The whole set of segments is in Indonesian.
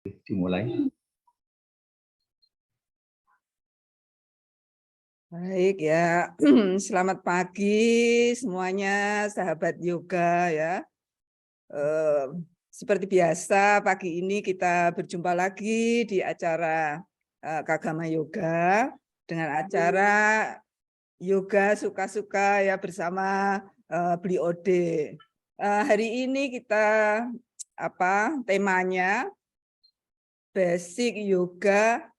Dimulai. Baik ya, selamat pagi semuanya sahabat yoga ya. Seperti biasa pagi ini kita berjumpa lagi di acara Kagama Yoga dengan acara Yoga Suka-Suka ya bersama Bli Ode. Hari ini kita temanya basic yoga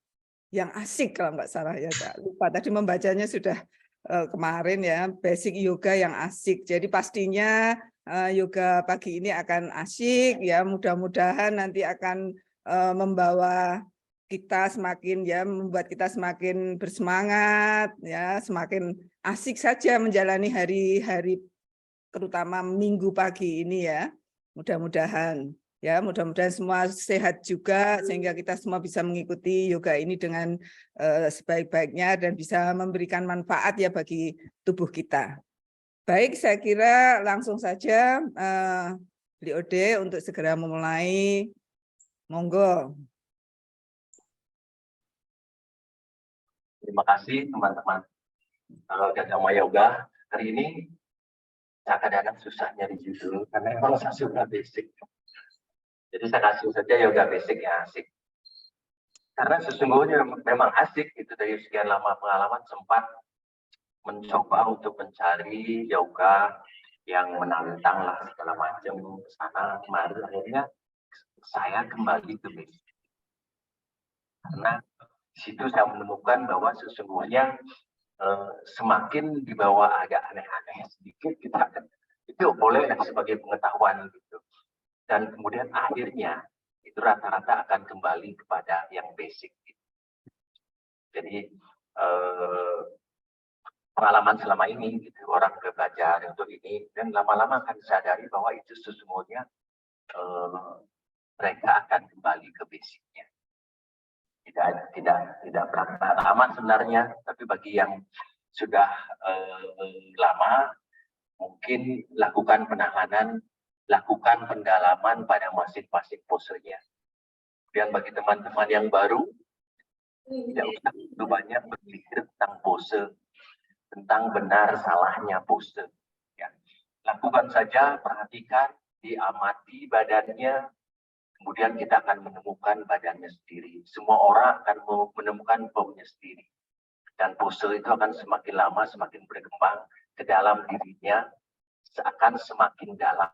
yang asik kalau nggak salah ya, saya lupa tadi membacanya sudah kemarin ya, basic yoga yang asik. Jadi pastinya yoga pagi ini akan asik ya, mudah-mudahan nanti akan membawa kita semakin ya, membuat kita semakin bersemangat ya, semakin asik saja menjalani hari-hari terutama minggu pagi ini ya. Mudah-mudahan. Ya, mudah-mudahan semua sehat juga sehingga kita semua bisa mengikuti yoga ini dengan sebaik-baiknya dan bisa memberikan manfaat ya bagi tubuh kita. Baik, saya kira langsung saja Bli Ode untuk segera memulai. Monggo. Terima kasih teman-teman. Kagama Yoga hari ini kadang-kadang susah nyari judul karena emang saya sudah basic. Jadi saya kasih saja yoga basic ya asik. Karena sesungguhnya memang asik itu dari sekian lama pengalaman sempat mencoba untuk mencari yoga yang menantang lah segala macam sana kemari akhirnya saya kembali ke basic. Karena di situ saya menemukan bahwa sesungguhnya semakin dibawa agak aneh-aneh sedikit kita itu boleh sebagai pengetahuan gitu. Dan kemudian akhirnya itu rata-rata akan kembali kepada yang basic. Jadi pengalaman selama ini gitu, orang belajar untuk ini dan lama-lama akan disadari bahwa itu sesungguhnya mereka akan kembali ke basicnya. Tidak berapa lama sebenarnya, tapi bagi yang sudah lama mungkin lakukan penahanan, lakukan pendalaman pada masing-masing posenya. Dan bagi teman-teman yang baru, tidak usah terlalu banyak berpikir tentang pose, tentang benar salahnya pose. Ya. Lakukan saja, perhatikan, diamati badannya, kemudian kita akan menemukan badannya sendiri. Semua orang akan menemukan baunya sendiri. Dan pose itu akan semakin lama, semakin berkembang ke dalam dirinya, akan semakin dalam.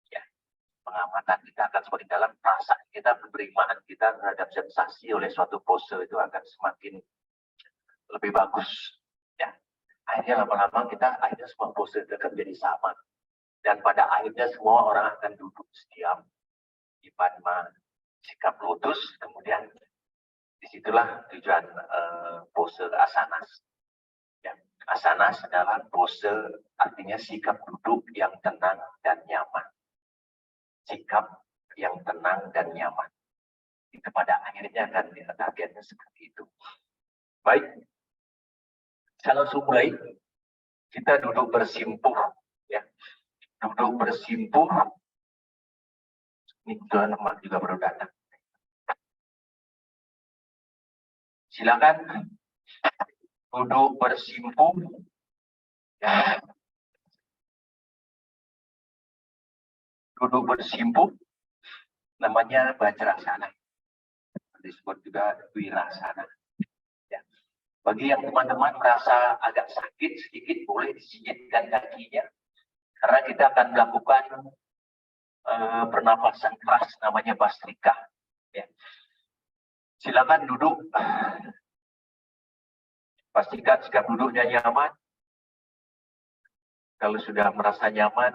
Ya. Pengamatan kita akan semakin dalam, perasaan kita, penerimaan kita terhadap sensasi oleh suatu pose itu akan semakin lebih bagus. Ya. Akhirnya lama-lama kita, akhirnya semua pose itu akan jadi sama. Dan pada akhirnya semua orang akan duduk diam di padma sikap lotus, kemudian disitulah tujuan pose asanas. Ya. Asanas adalah pose, artinya sikap duduk yang tenang dan nyaman. Sikap yang tenang dan nyaman. Itu pada akhirnya akan targetnya seperti itu. Baik, saya langsung mulai. Kita duduk bersimpuh, ya. Duduk bersimpuh. Ini kebetulan teman juga baru datang. Silakan duduk bersimpuh. Ya. Duduk bersimpuh namanya Vajrasana. Disebut juga Wirasana. Ya. Bagi yang teman-teman merasa agak sakit sedikit, boleh disingkirkan kakinya. Karena kita akan melakukan pernapasan keras namanya Bastrika. Ya. Silakan duduk. Pastikan sikap duduknya nyaman. Kalau sudah merasa nyaman,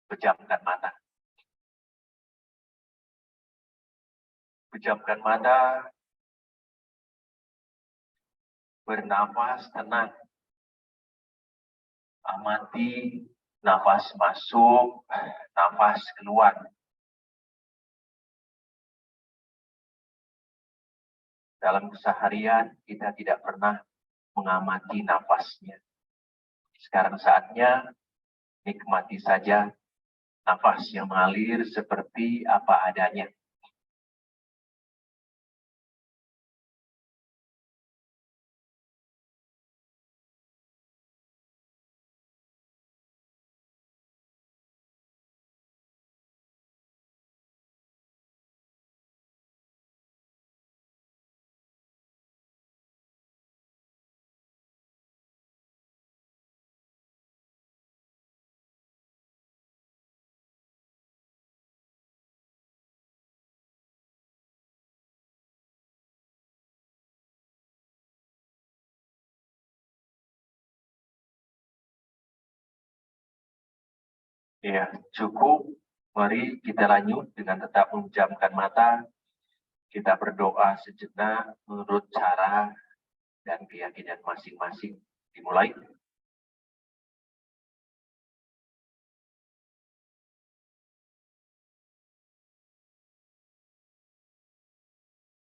pejamkan mata. Pejamkan mata. Bernafas tenang. Amati nafas masuk, nafas keluar. Dalam keseharian kita tidak pernah mengamati nafasnya. Sekarang saatnya nikmati saja nafas yang mengalir seperti apa adanya. Ya, cukup. Mari kita lanjut dengan tetap memejamkan mata. Kita berdoa sejenak menurut cara dan keyakinan masing-masing. Dimulai.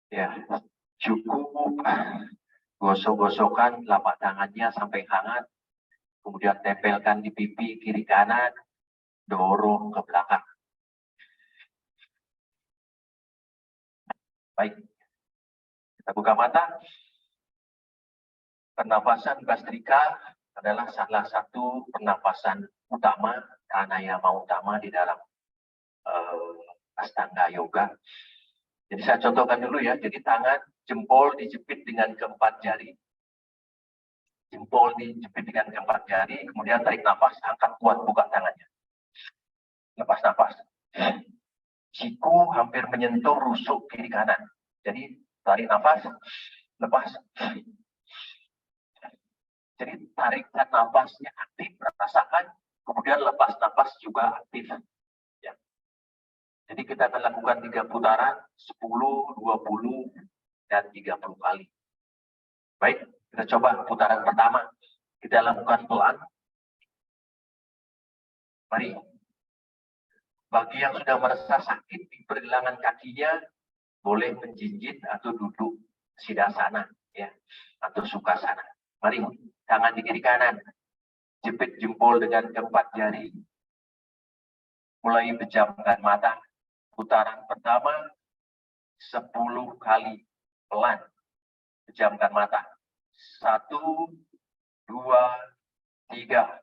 Ya, cukup gosok-gosokkan telapak tangannya sampai hangat. Kemudian tempelkan di pipi kiri kanan, dorong ke belakang. Baik, kita buka mata. Pernapasan Bhastrika adalah salah satu pernapasan utama, pranayama utama di dalam Astanga Yoga. Jadi saya contohkan dulu ya. Jadi tangan, jempol dijepit dengan keempat jari. Jempol dijepit dengan keempat jari, kemudian tarik nafas, angkat kuat, buka tangannya. Lepas nafas. Siku hampir menyentuh rusuk kiri kanan. Jadi tarik nafas, lepas. Jadi tarikan nafasnya aktif, rasakan. Kemudian lepas nafas juga aktif. Ya. Jadi kita akan lakukan 3 putaran, 10, 20, dan 30 kali. Baik, kita coba putaran pertama. Kita lakukan pelan. Mari. Bagi yang sudah merasa sakit di pergelangan kakinya, boleh menjinjit atau duduk sidasana, ya, atau sukasana. Mari, tangan di kiri kanan. Jepit jempol dengan keempat jari. Mulai pejamkan mata. Putaran pertama 10 kali pelan. Pejamkan mata. 1, 2, 3.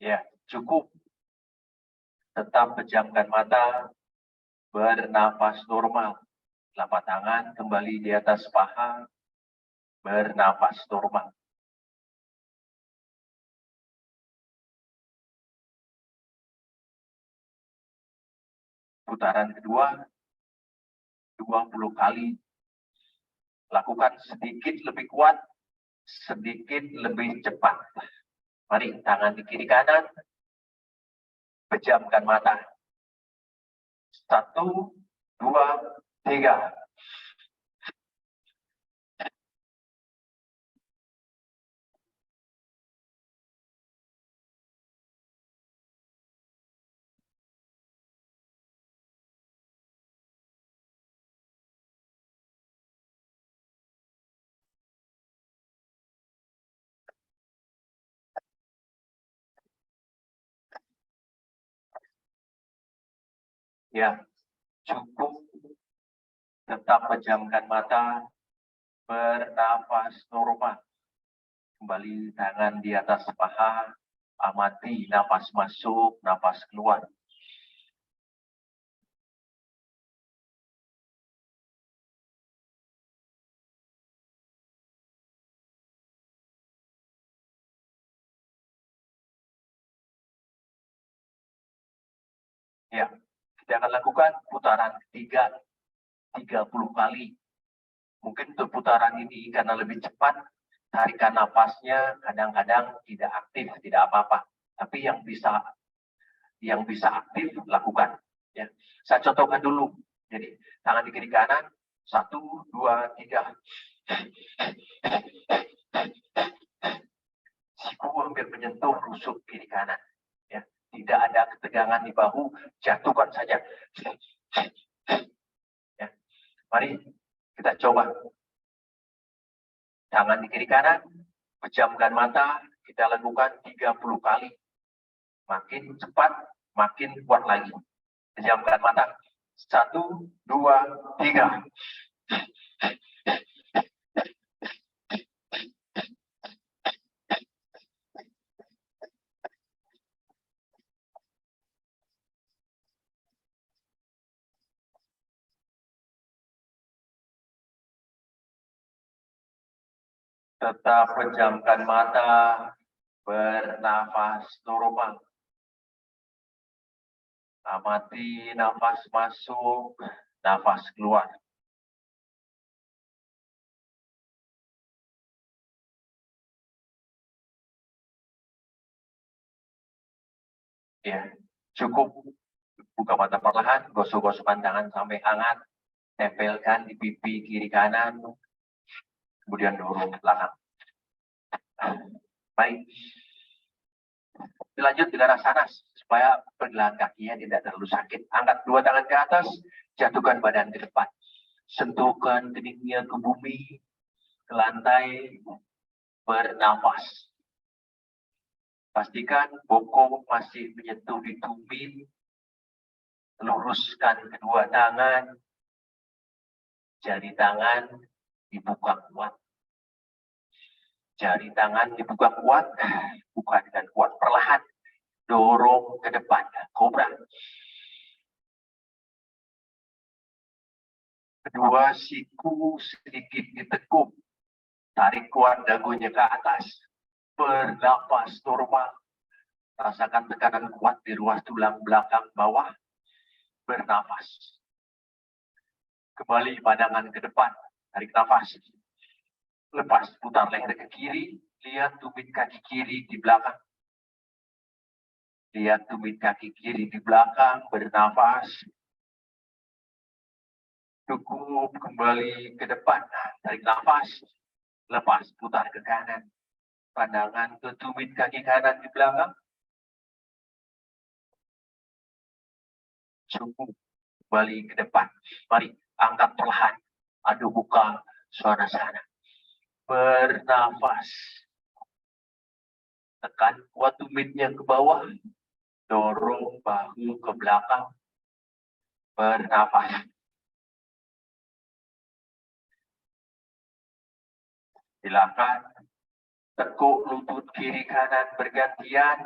Ya, cukup. Tetap pejamkan mata, bernafas normal. Telapak tangan kembali di atas paha, bernafas normal. Putaran kedua, 20 kali. Lakukan sedikit lebih kuat, sedikit lebih cepat. Mari, tangan di kiri kanan, pejamkan mata. 1, 2, 3. Ya, cukup. Tetap pejamkan mata, bernafas normal. Kembali tangan di atas paha, amati nafas masuk, nafas keluar. Ya, kita akan lakukan putaran ketiga 30 kali. Mungkin untuk putaran ini karena lebih cepat, tarikan nafasnya kadang-kadang tidak aktif, tidak apa-apa. Tapi yang bisa aktif lakukan. Ya, saya contohkan dulu. Jadi tangan di kiri kanan, 1, 2, 3. Siku hampir menyentuh rusuk kiri kanan. Ya, tidak ada ketegangan di bahu, jatuhkan saja. Ya, mari kita coba. Tangan di kiri kanan, pejamkan mata, kita lakukan 30 kali. Makin cepat, makin kuat lagi. Pejamkan mata. 1, 2, 3. Tetap pejamkan mata, bernafas normal. Amati nafas masuk, nafas keluar. Ya, cukup buka mata perlahan, gosok-gosokkan tangan sampai hangat, tempelkan di pipi kiri kanan, kemudian dorong ke belakang. Baik. Dilanjut dengan asanas supaya pergelangan kakinya tidak terlalu sakit. Angkat dua tangan ke atas, jatuhkan badan ke depan. Sentuhkan keningnya ke bumi, ke lantai, bernafas. Pastikan bokong masih menyentuh di tumit. Luruskan kedua tangan, jari tangan dibuka kuat. Jari tangan dibuka kuat, buka dengan kuat. Perlahan, dorong ke depan, kobra. Kedua siku sedikit ditekuk, tarik kuat dagunya ke atas, bernafas normal. Rasakan tekanan kuat di ruas tulang belakang bawah, bernafas. Kembali pandangan ke depan, tarik nafas. Lepas, putar leher ke kiri, lihat tumit kaki kiri di belakang. Lihat tumit kaki kiri di belakang, bernafas. Cukup kembali ke depan, tarik nafas. Lepas, putar ke kanan. Pandangan ke tumit kaki kanan di belakang. Cukup kembali ke depan. Mari, angkat perlahan. Adu buka suasana. Bernafas. Tekan kuat tumitnya ke bawah. Dorong bahu ke belakang. Bernafas. Silakan tekuk lutut kiri kanan bergantian.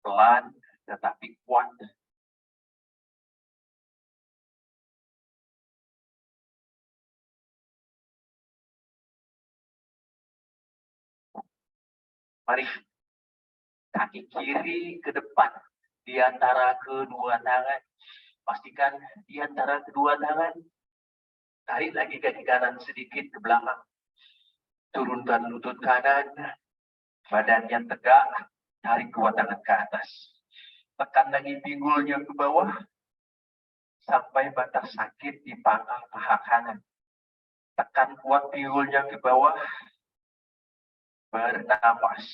Pelan tetapi kuat. Mari, kaki kiri ke depan di antara kedua tangan. Pastikan di antara kedua tangan. Tarik lagi kaki kanan sedikit ke belakang. Turunkan lutut kanan. Badannya tegak. Tarik kedua tangan ke atas. Tekan lagi pinggulnya ke bawah. Sampai batas sakit di pangkal paha kanan. Tekan kuat pinggulnya ke bawah. Bernafas.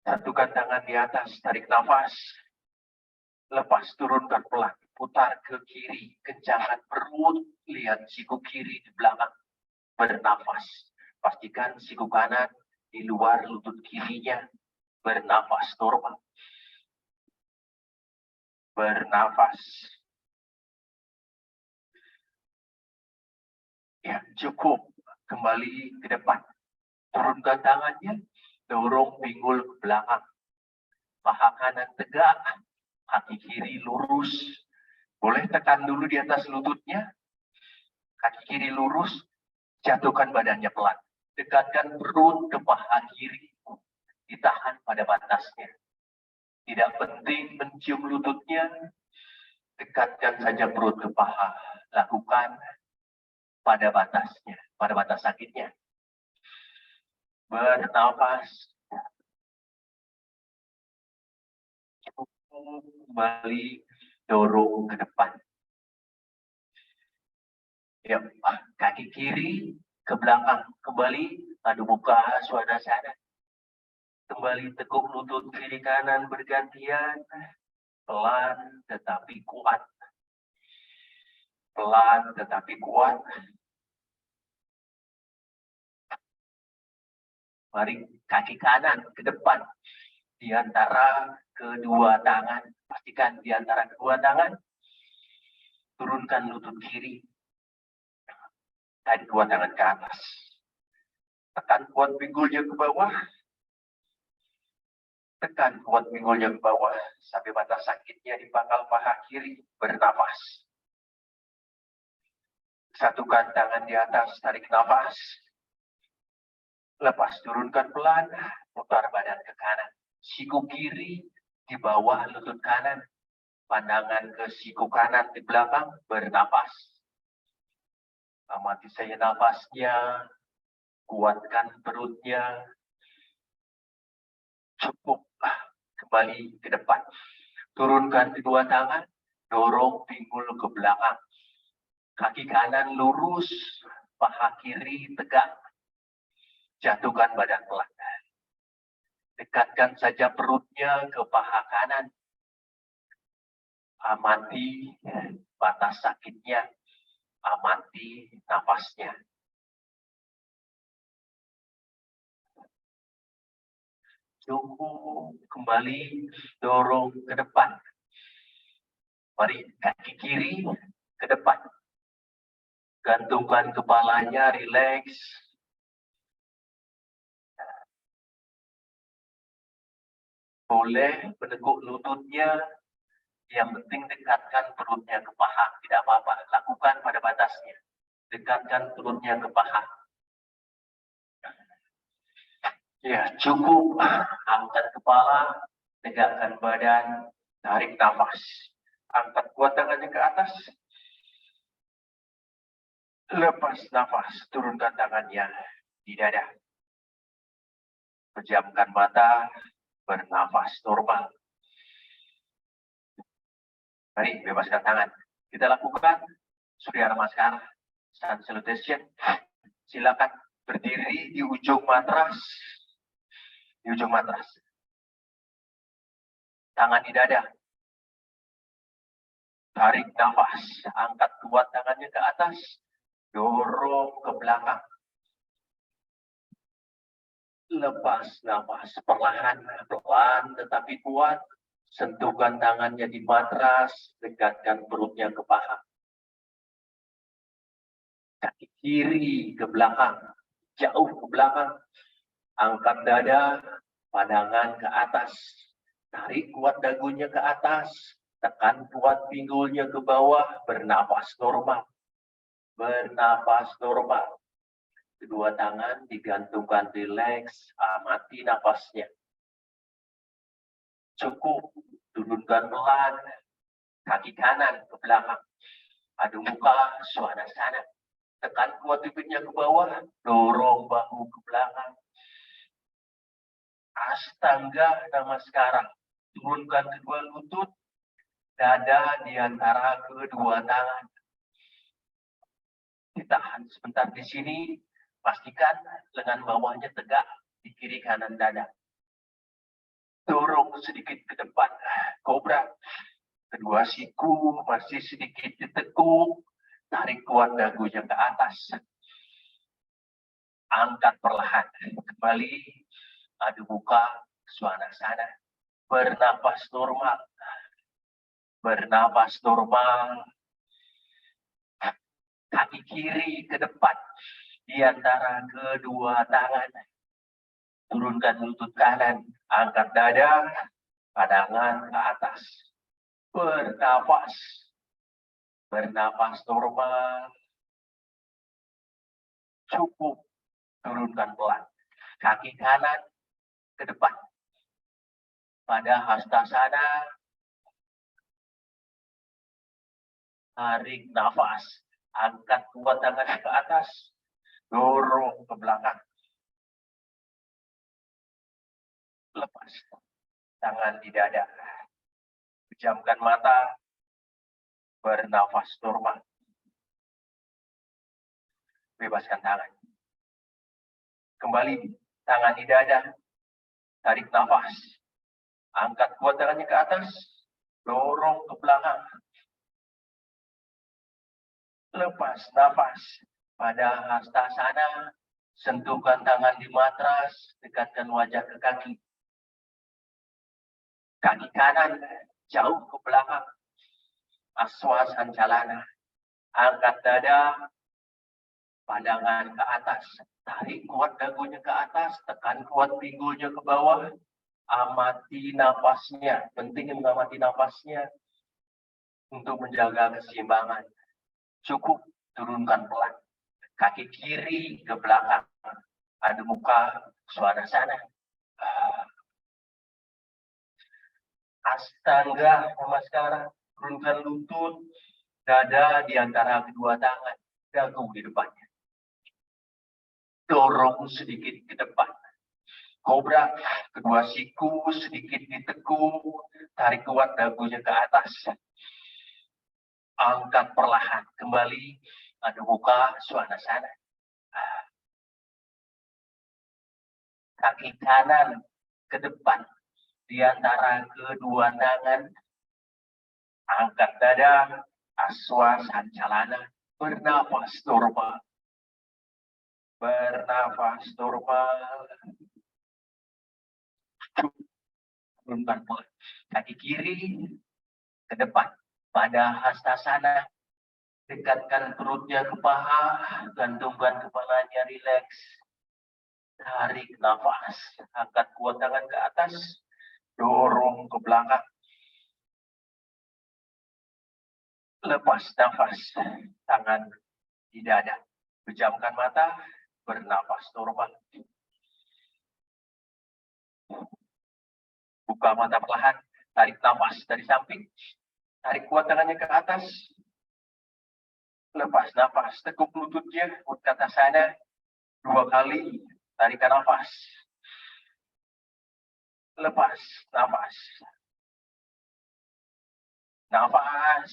Satukan tangan di atas, tarik nafas. Lepas, turunkan pelan. Putar ke kiri, kencangkan perut. Lihat siku kiri di belakang. Bernafas. Pastikan siku kanan di luar lutut kirinya. Bernafas normal. Bernafas. Ya, cukup. Kembali ke depan. Turunkan tangannya. Dorong pinggul ke belakang. Paha kanan tegak. Kaki kiri lurus. Boleh tekan dulu di atas lututnya. Kaki kiri lurus. Jatuhkan badannya pelan. Dekatkan perut ke paha kiri. Ditahan pada batasnya. Tidak penting mencium lututnya. Dekatkan saja perut ke paha. Lakukan pada batasnya. Pada batas sakitnya. Bernafas. Kembali dorong ke depan. Ya, kaki kiri ke belakang. Kembali adu buka suasana. Kembali tekuk lutut kiri kanan bergantian. Pelan tetapi kuat. Pelan tetapi kuat. Mari kaki kanan ke depan. Di antara kedua tangan. Pastikan di antara kedua tangan. Turunkan lutut kiri. Tarik dua tangan ke atas. Tekan kuat pinggulnya ke bawah. Tekan kuat pinggulnya ke bawah. Sampai batas sakitnya di pangkal paha kiri. Bernafas. Satukan tangan di atas, tarik nafas. Lepas, turunkan pelan, putar badan ke kanan. Siku kiri di bawah lutut kanan. Pandangan ke siku kanan di belakang, bernapas. Amati saja nafasnya, kuatkan perutnya. Cukup, kembali ke depan. Turunkan kedua tangan, dorong pinggul ke belakang. Kaki kanan lurus, paha kiri tegak. Jatuhkan badan pelan. Dekatkan saja perutnya ke paha kanan. Amati batas sakitnya. Amati nafasnya. Cukup, kembali dorong ke depan. Mari kaki kiri ke depan. Gantungkan kepalanya, rileks. Boleh meneguk lututnya, yang penting dekatkan perutnya ke paha. Tidak apa-apa, lakukan pada batasnya. Dekatkan perutnya ke paha. Ya, cukup. Angkat kepala, tegakkan badan, tarik nafas. Angkat kuat tangannya ke atas. Lepas nafas, turunkan tangannya di dada. Pejamkan mata, bernafas normal. Mari, bebaskan tangan. Kita lakukan Surya Namaskar, Sun Salutation. Silakan berdiri di ujung matras. Di ujung matras. Tangan di dada. Tarik nafas, angkat kuat tangannya ke atas. Dorong ke belakang. Lepas nafas perlahan, pelan tetapi kuat. Sentuhkan tangannya di matras, dekatkan perutnya ke paha. Kaki kiri ke belakang, jauh ke belakang. Angkat dada, pandangan ke atas. Tarik kuat dagunya ke atas, tekan kuat pinggulnya ke bawah, bernafas normal. Bernafas normal. Kedua tangan digantungkan rileks, amati nafasnya. Cukup, turunkan pelan, kaki kanan ke belakang. Adu muka, suasana. Tekan kuat bibirnya ke bawah, dorong bahu ke belakang. Astanga Namaskara. Turunkan kedua lutut, dada di antara kedua tangan. Ditahan sebentar di sini, pastikan lengan bawahnya tegak di kiri kanan dada. Dorong sedikit ke depan, kobra. Kedua siku masih sedikit ditekuk, tarik kuat dagunya ke atas. Angkat perlahan, kembali, adu muka, suasana. Bernapas normal. Bernapas normal. Kaki kiri ke depan, di antara kedua tangan. Turunkan lutut kanan, angkat dada, pandangan ke atas. Bernafas. Bernafas normal. Cukup. Turunkan pelan. Kaki kanan ke depan. Pada hastasana. Tarik nafas. Angkat kuat tangan ke atas. Dorong ke belakang. Lepas. Tangan di dada. Pejamkan mata. Bernafas normal. Bebaskan tangan. Kembali tangan di dada. Tarik nafas. Angkat kuat tangannya ke atas. Dorong ke belakang. Lepas nafas. Pada hastasana. Sentuhkan tangan di matras. Dekatkan wajah ke kaki. Kaki kanan jauh ke belakang. Aswasancalana. Angkat dada. Pandangan ke atas. Tarik kuat dagunya ke atas. Tekan kuat pinggulnya ke bawah. Amati nafasnya. Penting mengamati nafasnya. Untuk menjaga keseimbangan. Cukup. turunkan pelan. Kaki kiri ke belakang, adu muka, suasana. Astaga, namaskara, turunkan lutut, dada di antara kedua tangan, dagu di depannya. Dorong sedikit ke depan. Kobra, kedua siku sedikit ditekuk, tarik kuat dagunya ke atas. Angkat perlahan kembali, adu muka, suasana. Kaki kanan ke depan, di antara kedua tangan, angkat dada, aswa sancalana, bernafas normal. Bernafas normal. Turunkan pelan. Kaki kiri ke depan, pada hastasana, dekatkan perutnya ke paha, gantungkan kepalanya rileks. Tarik nafas, angkat kuat tangan ke atas, dorong ke belakang. Lepas nafas, tangan di dada. Pejamkan mata, bernafas normal. Buka mata perlahan, tarik nafas dari samping, tarik kuat tangannya ke atas. Lepas nafas, tekuk lututnya, ke atas sana, 2 kali, tarikan nafas. Lepas nafas. Nafas.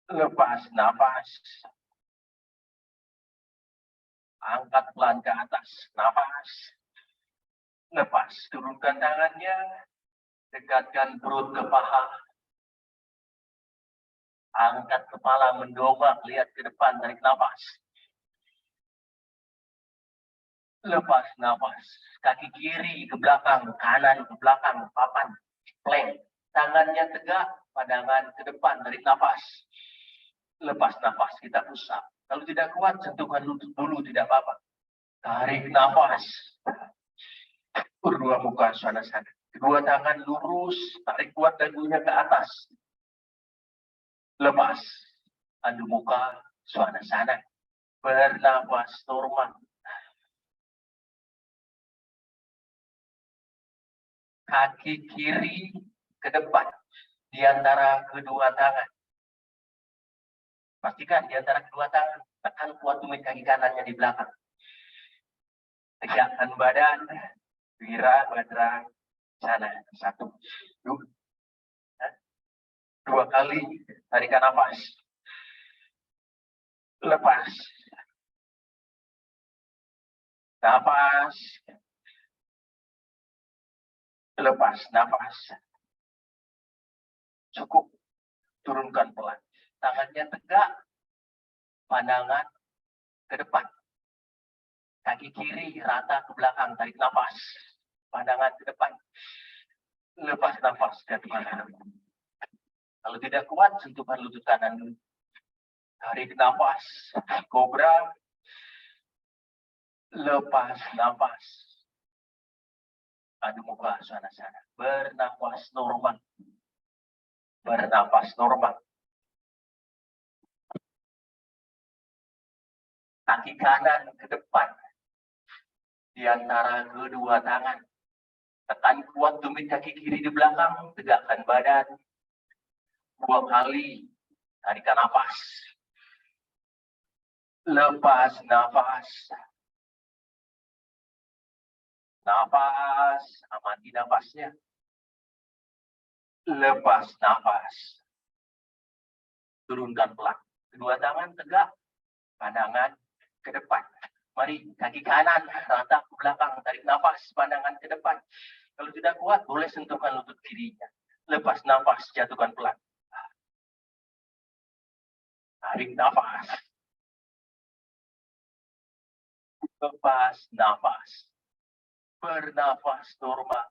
Lepas nafas. Angkat pelan ke atas, nafas. Lepas, turunkan tangannya, dekatkan perut ke paha. Angkat kepala mendongak, lihat ke depan, tarik nafas. Lepas nafas, kaki kiri ke belakang, kanan ke belakang, papan, plank. Tangannya tegak, pandangan ke depan, tarik nafas. Lepas nafas, kita pusat. Kalau tidak kuat, sentuhkan lutut dulu, tidak apa-apa. Tarik nafas. Berdua muka suasana. Kedua tangan lurus, tarik kuat dagunya ke atas. Lepas, adu muka, suasana. Bernafas normal. Kaki kiri ke depan, di antara kedua tangan. Pastikan di antara kedua tangan, tekan kuat tumit kaki kanannya di belakang. Tegakkan badan, Wirabadra sana. 1, 2 kali, tarikan nafas. Lepas. Nafas. Lepas nafas. Cukup. Turunkan pelan. Tangannya tegak. Pandangan ke depan. Kaki kiri rata ke belakang. Tarik nafas. Pandangan ke depan. Lepas nafas dari kanan. Kalau tidak kuat, sentuhkan lutut kanan. Tarik nafas. Kobra. Lepas nafas. Adu muka sana-sana. Bernafas normal. Bernafas normal. Kaki kanan ke depan. Di antara kedua tangan. Tekan kuat tumit kaki kiri di belakang. Tegakkan badan. 2 kali. Tarikan nafas. Lepas nafas. Nafas. Amati nafasnya. Lepas nafas. Turunkan pelan. Kedua tangan tegak. Pandangan ke depan. Mari kaki kanan rata ke belakang. Tarik nafas. Pandangan ke depan. Kalau tidak kuat, boleh sentuhkan lutut kirinya. Lepas nafas. Jatuhkan pelan. Tarik nafas. Lepas nafas. Bernafas normal.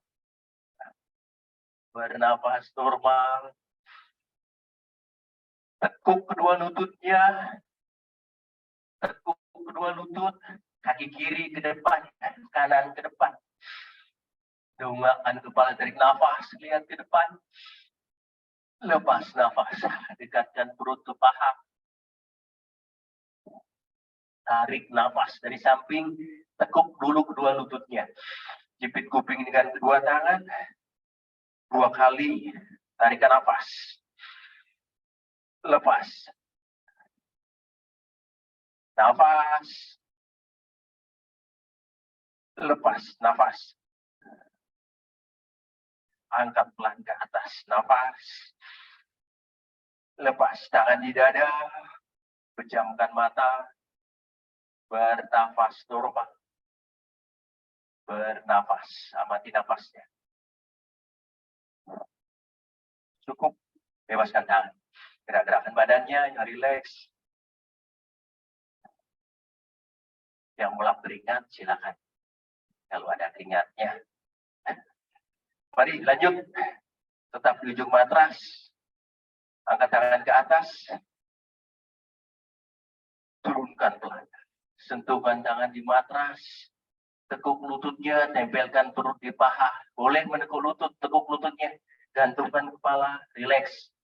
Bernafas normal. Tekuk kedua lututnya. Tekuk kedua lutut. Kaki kiri ke depan. Kanan ke depan. Dongakkan kepala, tarik nafas. Lihat ke depan. Lepas nafas, dekatkan perut ke paha. Tarik nafas dari samping, tekuk dulu kedua lututnya. Jepit kuping dengan kedua tangan. 2 kali, tarikan nafas. Lepas. Nafas. Lepas nafas. Angkat pelan ke atas, nafas. Lepas tangan di dada. Pejamkan mata. Bernafas normal. Bernafas, amati nafasnya. Cukup, bebaskan tangan. Gerak-gerakan badannya yang rileks. Yang mulai beringat, silakan. Kalau ada keringatnya. Mari lanjut. Tetap di ujung matras. Angkat tangan ke atas. Turunkan pelan. Sentuhkan tangan di matras. Tekuk lututnya, tempelkan perut di paha. Boleh menekuk lutut, tekuk lututnya. Gantungkan kepala, rileks.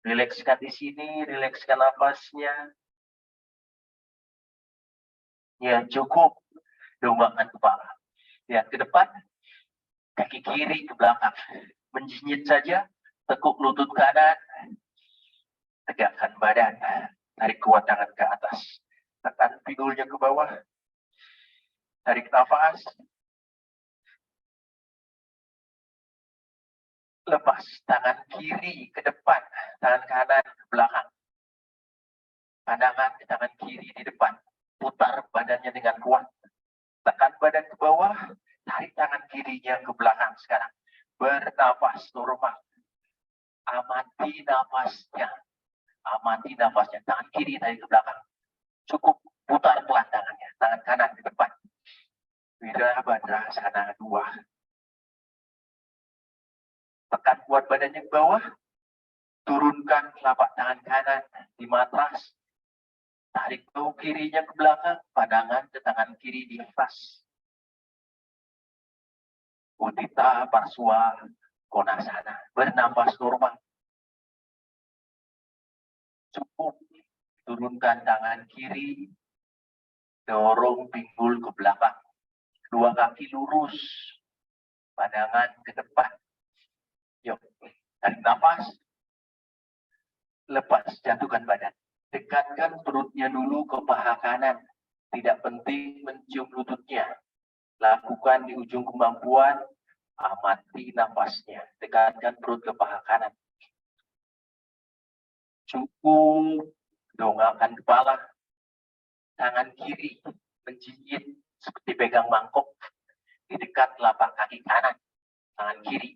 Rilekskan di sini, rilekskan nafasnya. Ya, cukup. Dongakkan kepala. Lihat ke depan. Kaki kiri ke belakang. Menjinyit saja. Tekuk lutut kanan. Tegakkan badan. Tarik kuat tangan ke atas. Tekan pinggulnya ke bawah. Tarik nafas. Lepas tangan kiri ke depan. Tangan kanan ke belakang. Pandangan ke tangan kiri di depan. Putar badannya dengan kuat. Tekan badan ke bawah. Tarik tangan kirinya ke belakang sekarang. Bernafas normal. Amati nafasnya. Amati nafasnya. Tangan kiri tarik ke belakang. Cukup putar pelan tangannya. Tangan kanan ke depan. Wirabhadrasana 2. Tekan kuat badannya ke bawah. Turunkan telapak tangan kanan di matras. Tarik tubuh kirinya ke belakang. Pandangan ke tangan kiri di atas. Udita Parswa Konasana. Bernafas normal. Cukup. Turunkan tangan kiri. Dorong pinggul ke belakang. Dua kaki lurus. Pandangan ke depan. Yuk. Tarik nafas. Lepas. Jatuhkan badan. Dekatkan perutnya dulu ke paha kanan. Tidak penting mencium lututnya. Lakukan di ujung kemampuan. Amati nafasnya. Dekatkan perut ke paha kanan. Cukup. Dongakkan kepala. Tangan kiri menjinjit seperti pegang mangkok. Di dekat telapak kaki kanan. Tangan kiri.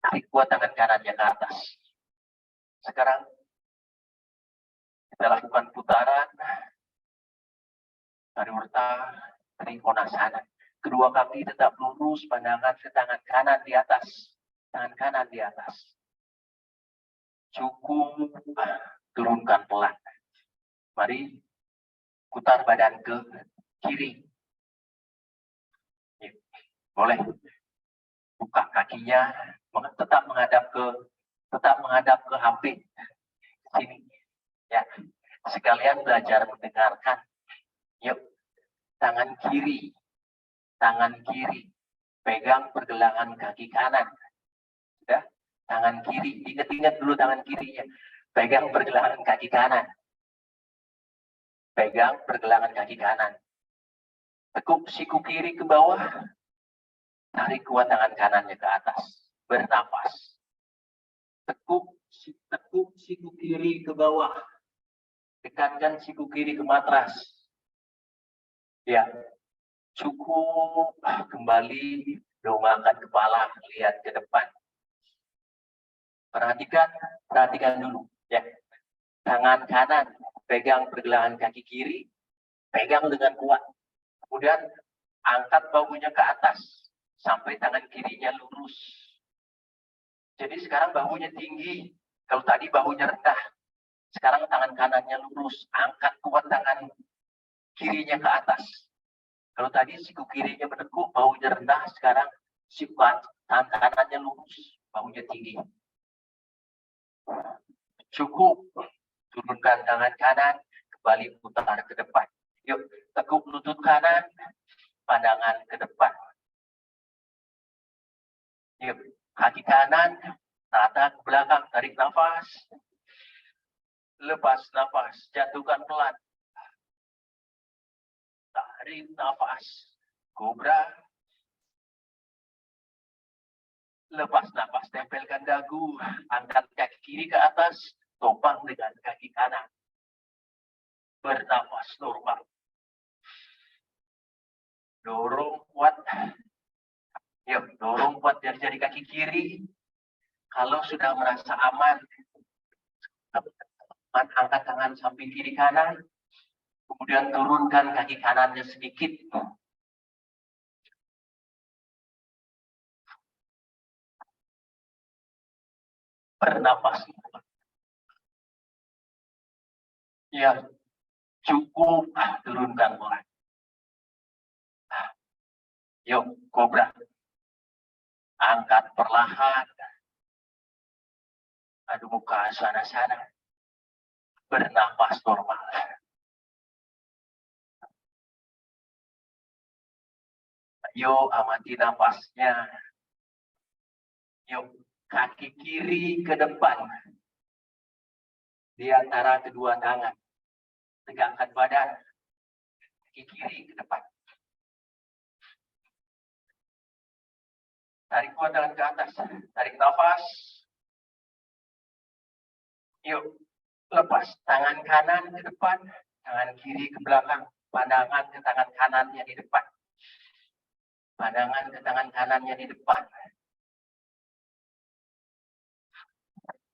Tarik kuat tangan kanannya ke atas. Sekarang kita lakukan putaran. Pariwurta Trikonasana. Kedua kaki tetap lurus, pandangan ke tangan kanan di atas. Tangan kanan di atas. Cukup. Turunkan pelan. Mari putar badan ke kiri. Boleh. Buka kakinya, tetap menghadap ke hampir sini. Ya. Sekalian belajar mendengarkan. Yuk. Tangan kiri. Pegang pergelangan kaki kanan. Sudah? Tangan kiri. Ingat-ingat dulu tangan kirinya. Pegang pergelangan kaki kanan. Pegang pergelangan kaki kanan. Tekuk siku kiri ke bawah. Tarik kuat tangan kanannya ke atas. Bernafas. Tekuk siku kiri ke bawah. Dekatkan siku kiri ke matras. Ya. Cukup. Kembali. Dongakkan kepala. Lihat ke depan. Perhatikan dulu. Ya. Tangan kanan. Pegang pergelangan kaki kiri. Pegang dengan kuat. Kemudian angkat bahunya ke atas. Sampai tangan kirinya lurus. Jadi sekarang bahunya tinggi. Kalau tadi bahunya rendah. Sekarang tangan kanannya lurus. Angkat kuat tangan kirinya ke atas. Kalau tadi siku kirinya menekuk, bahunya rendah. Sekarang tangan kanannya lurus, bahunya tinggi. Cukup, turunkan tangan kanan, kembali putar ke depan. Yuk, tekuk lutut kanan, pandangan ke depan. Yuk, kaki kanan, rata ke belakang, tarik nafas. Lepas nafas, jatuhkan pelan. Tarik nafas, kobra. Lepas nafas, tempelkan dagu, angkat kaki kiri ke atas, topang dengan kaki kanan. Bernafas normal. Dorong kuat. Yuk, dorong kuat jari-jari kaki kiri. Kalau sudah merasa aman, angkat tangan samping kiri kanan. Kemudian turunkan kaki kanannya sedikit. Bernafas. Ya, cukup, turunkan pelan. Yuk, kobra. Angkat perlahan. Adu muka sana-sana. Bernafas normal. Yuk, amati nafasnya. Yuk, kaki kiri ke depan. Di antara kedua tangan. Tegakkan badan. Kaki kiri ke depan. Tarik kuat tangan ke atas. Tarik nafas. Yuk, lepas. Tangan kanan ke depan. Tangan kiri ke belakang. Pandangan ke tangan kanannya di depan. Pandangan ke tangan kanannya di depan.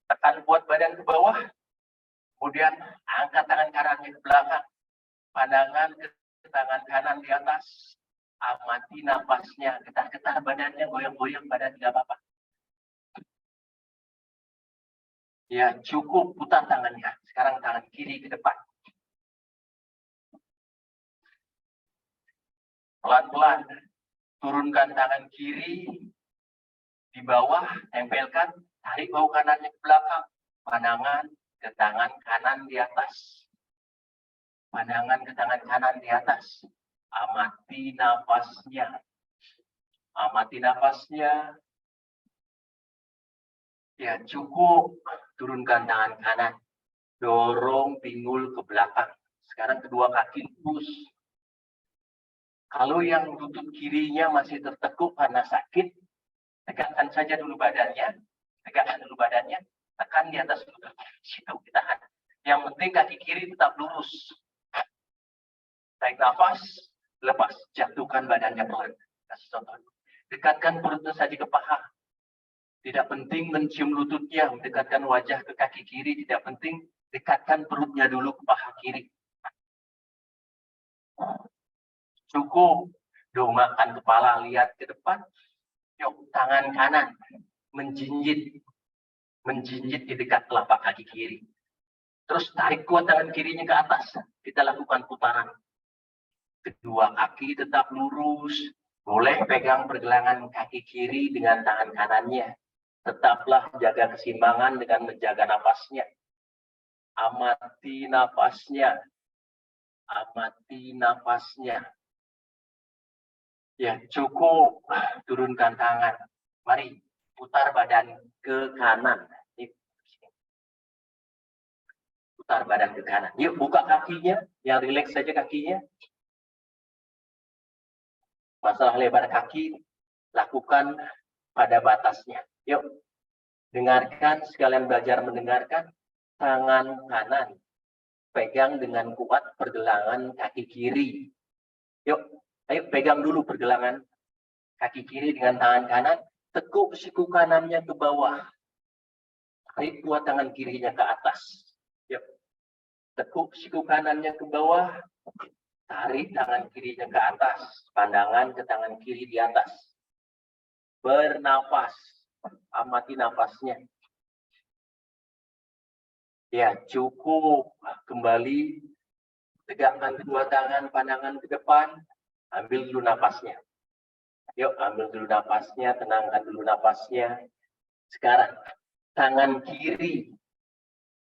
Tekan buat badan ke bawah. Kemudian angkat tangan kanannya ke belakang. Pandangan ke tangan kanan di atas. Amati nafasnya. Getar-getar badannya, goyang-goyang badan, tidak apa-apa. Ya, cukup, putar tangannya. Sekarang tangan kiri ke depan. Pelan-pelan. Turunkan tangan kiri. Di bawah, tempelkan. Tarik bahu kanannya ke belakang. Pandangan ke tangan kanan di atas. Pandangan ke tangan kanan di atas. Amati nafasnya. Amati nafasnya. Ya, cukup. Turunkan tangan kanan. Dorong pinggul ke belakang. Sekarang kedua kaki lurus. Kalau yang lutut kirinya masih tertekuk karena sakit, tegakkan saja dulu badannya. Tegakkan dulu badannya. Tekan di atas lutut. Situ ditahan. Yang penting kaki kiri tetap lurus. Tarik nafas, lepas, jatuhkan badannya pelan. Kasih contoh. Dekatkan perutnya saja ke paha. Tidak penting mencium lututnya, mendekatkan wajah ke kaki kiri. Tidak penting, dekatkan perutnya dulu ke paha kiri. Cukup, dongakkan kepala, lihat ke depan. Yuk, tangan kanan menjinjit di dekat telapak kaki kiri. Terus tarik kuat tangan kirinya ke atas. Kita lakukan putaran. Kedua kaki tetap lurus. Boleh pegang pergelangan kaki kiri dengan tangan kanannya. Tetaplah jaga keseimbangan dengan menjaga nafasnya. Amati nafasnya. Amati nafasnya. Ya, cukup. Turunkan tangan. Mari, putar badan ke kanan. Putar badan ke kanan. Yuk, buka kakinya. Yang rileks saja kakinya. Masalah lebar kaki, lakukan pada batasnya. Yuk, dengarkan, sekalian belajar mendengarkan. Tangan kanan, pegang dengan kuat pergelangan kaki kiri. Yuk, ayo pegang dulu pergelangan kaki kiri dengan tangan kanan. Tekuk siku kanannya ke bawah. Tarik kuat tangan kirinya ke atas. Yuk, tekuk siku kanannya ke bawah. Tarik tangan kirinya ke atas. Pandangan ke tangan kiri di atas. Bernafas. Amati nafasnya. Ya, cukup. Kembali. Tegakkan kedua tangan, pandangan ke depan. Ambil dulu nafasnya. Yuk, ambil dulu napasnya, tenangkan dulu napasnya. Sekarang, tangan kiri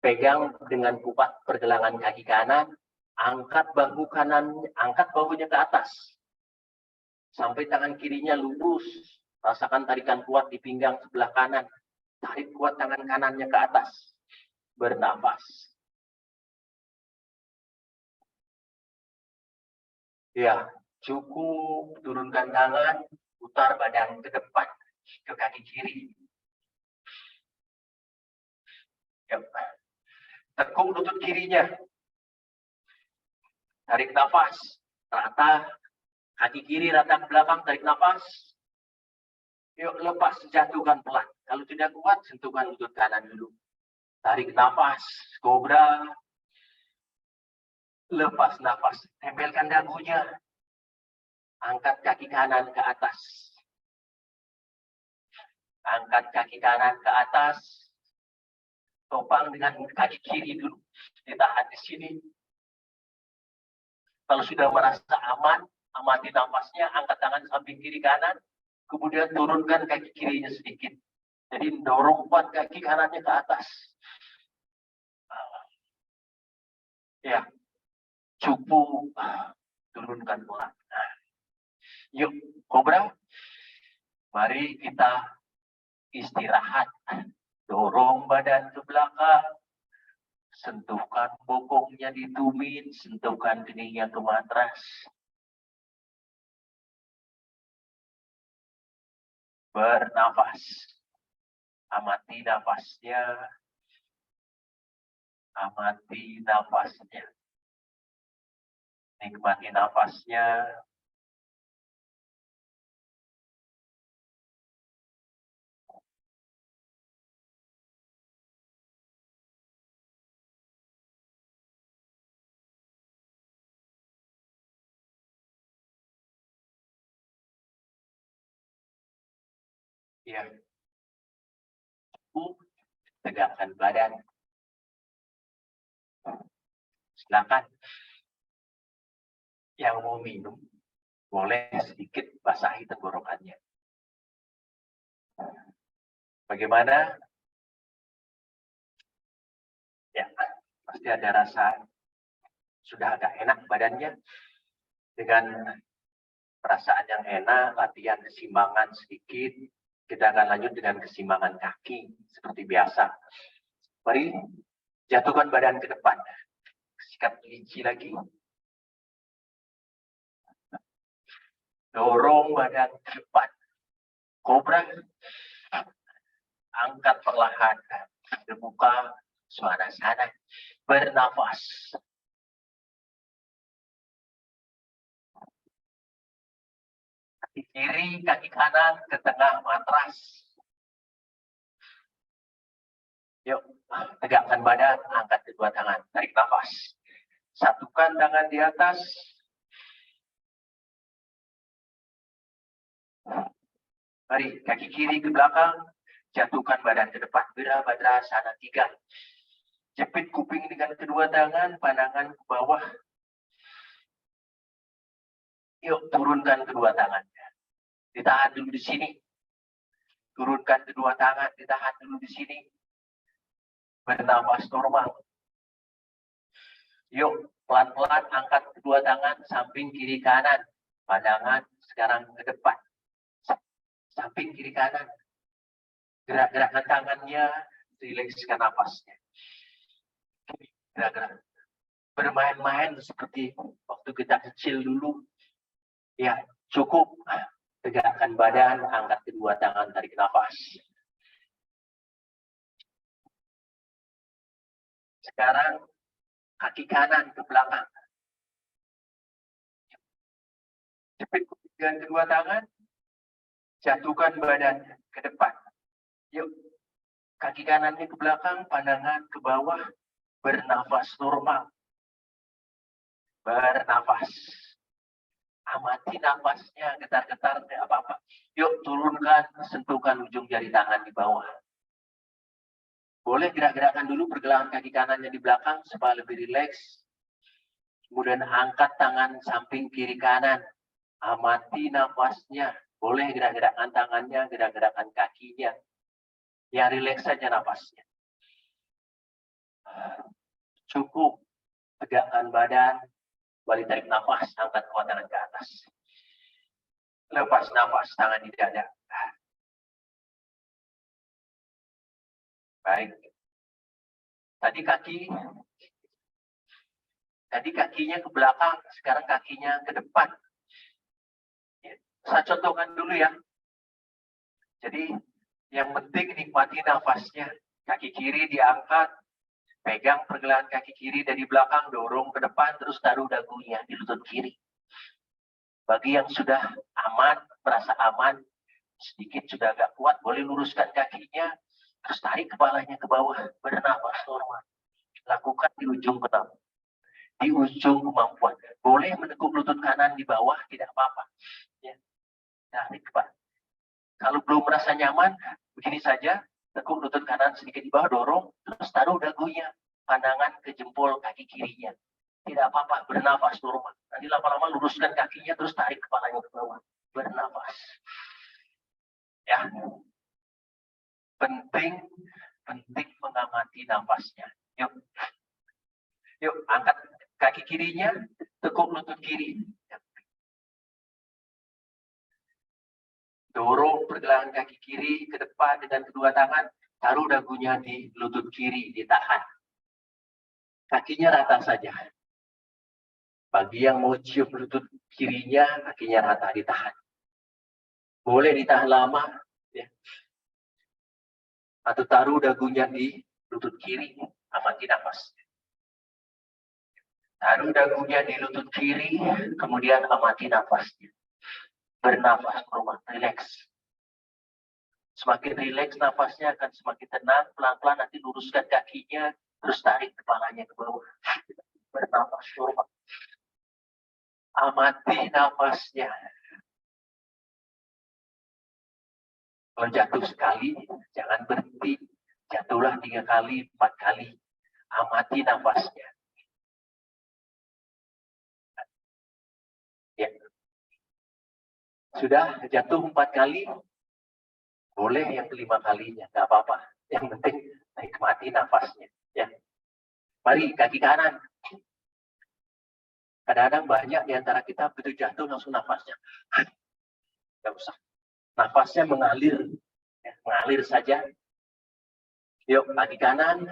pegang dengan kupat pergelangan kaki kanan, angkat bahu kanan, angkat bahunya ke atas. Sampai tangan kirinya lurus. Rasakan tarikan kuat di pinggang sebelah kanan. Tarik kuat tangan kanannya ke atas. Bernafas. Ya, cukup. Turunkan tangan, putar badan ke depan, ke kaki kiri. Ya. Tekuk lutut kirinya. Tarik nafas. Rata. Kaki kiri rata ke belakang, tarik nafas. Yuk, lepas, jatuhkan pelan. Kalau tidak kuat, sentuhkan lutut kanan dulu. Tarik nafas, kobra. Lepas nafas, tempelkan dagunya. Angkat kaki kanan ke atas. Angkat kaki kanan ke atas. Topang dengan kaki kiri dulu. Ditahan di sini. Kalau sudah merasa aman, amati nafasnya, angkat tangan samping kiri kanan. Kemudian turunkan kaki kirinya sedikit. Jadi dorong kuat kaki kanannya ke atas. Ya, cukup. Turunkan pelan. Yuk, kobra. Mari kita istirahat. Dorong badan ke belakang. Sentuhkan bokongnya di tumit. Sentuhkan keningnya ke matras. Bernafas. Amati nafasnya. Amati nafasnya. Nikmati nafasnya. Ya. Tegakkan badan. Silakan. Yang mau minum, boleh sedikit basahi tenggorokannya. Bagaimana? Ya, pasti ada rasa sudah agak enak badannya. Dengan perasaan yang enak, latihan keseimbangan sedikit. Kita akan lanjut dengan keseimbangan kaki, seperti biasa. Mari, jatuhkan badan ke depan. Sikat kelinci lagi. Dorong badan ke depan. Kobra. Angkat perlahan. Terbuka suara sana. Bernafas. Kaki kiri, kaki kanan ke tengah matras. Yuk, tegakkan badan, angkat kedua tangan, tarik nafas. Satukan tangan di atas. Mari, kaki kiri ke belakang, jatuhkan badan ke depan. Virabhadrasana 3. Jepit kuping dengan kedua tangan, pandangan ke bawah. Yuk, turunkan kedua tangannya. Ditahan dulu di sini. Turunkan kedua tangan, ditahan dulu di sini. Bernafas normal. Yuk, pelan-pelan angkat kedua tangan, samping kiri kanan. Pandangan sekarang ke depan. Samping kiri kanan. Gerak-gerakan tangannya, rilekskan nafasnya. Gerak-gerak. Bermain-main seperti waktu kita kecil dulu. Ya, cukup. Tegakkan badan, angkat kedua tangan, tarik nafas. Sekarang, kaki kanan ke belakang. Jepit dengan kedua tangan, jatuhkan badan ke depan. Yuk, kaki kanannya ke belakang, pandangan ke bawah, bernafas normal. Bernafas. Amati nafasnya, getar-getar, tidak apa-apa. Yuk, turunkan, sentuhkan ujung jari tangan di bawah. Boleh gerak-gerakan dulu pergelangan kaki kanannya di belakang, supaya lebih rileks. Kemudian angkat tangan samping kiri kanan. Amati nafasnya. Boleh gerak-gerakan tangannya, gerak-gerakan kakinya. Ya rileks saja napasnya. Cukup. Tegakkan badan. Balik tarik nafas, angkat kedua tangan ke atas. Lepas nafas, tangan di dada. Baik. Tadi kakinya ke belakang, sekarang kakinya ke depan. Saya contohkan dulu ya. Jadi yang penting nikmati nafasnya. Kaki kiri diangkat, pegang pergelangan kaki kiri dari belakang, dorong ke depan, terus taruh dagunya di lutut kiri. Bagi yang sudah aman, merasa aman, sedikit sudah agak kuat, boleh luruskan kakinya, terus tarik kepalanya ke bawah, bernafas normal. Lakukan di ujung kepala, di ujung kemampuan. Boleh menekuk lutut kanan di bawah, tidak apa-apa. Ya. Tarik kepala. Kalau belum merasa nyaman, begini saja, tekuk lutut kanan sedikit di bawah, dorong, terus taruh dagunya, pandangan ke jempol kaki kirinya. Tidak apa-apa, bernafas normal. Nanti lama-lama luruskan kakinya, terus tarik kepalanya ke bawah. Bernafas. Ya. Penting mengamati nafasnya. Yuk, angkat kaki kirinya, tekuk lutut kiri. Dorong pergelangan kaki kiri ke depan dengan kedua tangan, taruh dagunya di lutut kiri, ditahan. Kakinya rata saja. Bagi yang mau cium lutut kirinya, kakinya rata, ditahan. Boleh ditahan lama, ya. Atau taruh dagunya di lutut kiri, amati nafas. Taruh dagunya di lutut kiri, kemudian amati nafasnya. Bernafas normal, rileks. Semakin rileks nafasnya akan semakin tenang, pelan-pelan nanti luruskan kakinya, terus tarik kepalanya ke bawah. Bernafas normal. Amati nafasnya. Kalau jatuh sekali, jangan berhenti. Jatuhlah 3 kali, 4 kali. Amati nafasnya. Ya. Sudah jatuh 4 kali, boleh yang kelima kalinya, nggak apa-apa. Yang penting nikmati nafasnya. Ya. Mari kaki kanan. Kadang-kadang banyak di antara kita begitu jatuh langsung nafasnya. Nggak usah. Nafasnya mengalir. Ya, mengalir saja. Yuk, kaki kanan,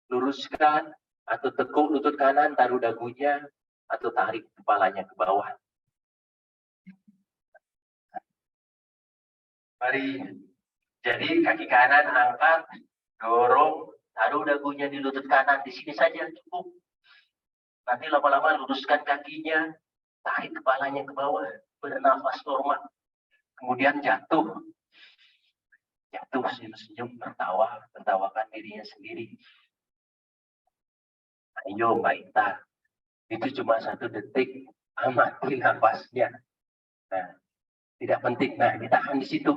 luruskan, atau tekuk lutut kanan, taruh dagunya, atau tarik kepalanya ke bawah. Mari. Jadi kaki kanan angkat, dorong, taruh dagunya di lutut kanan. Di sini saja cukup. Nanti lama-lama luruskan kakinya, tarik kepalanya ke bawah, bernafas normal. Kemudian jatuh. Jatuh, senyum-senyum, tertawakan dirinya sendiri. Ayo Mbak Ita, itu cuma 1 detik, amati nafasnya. Nah, tidak penting. Nah, ditahan di situ.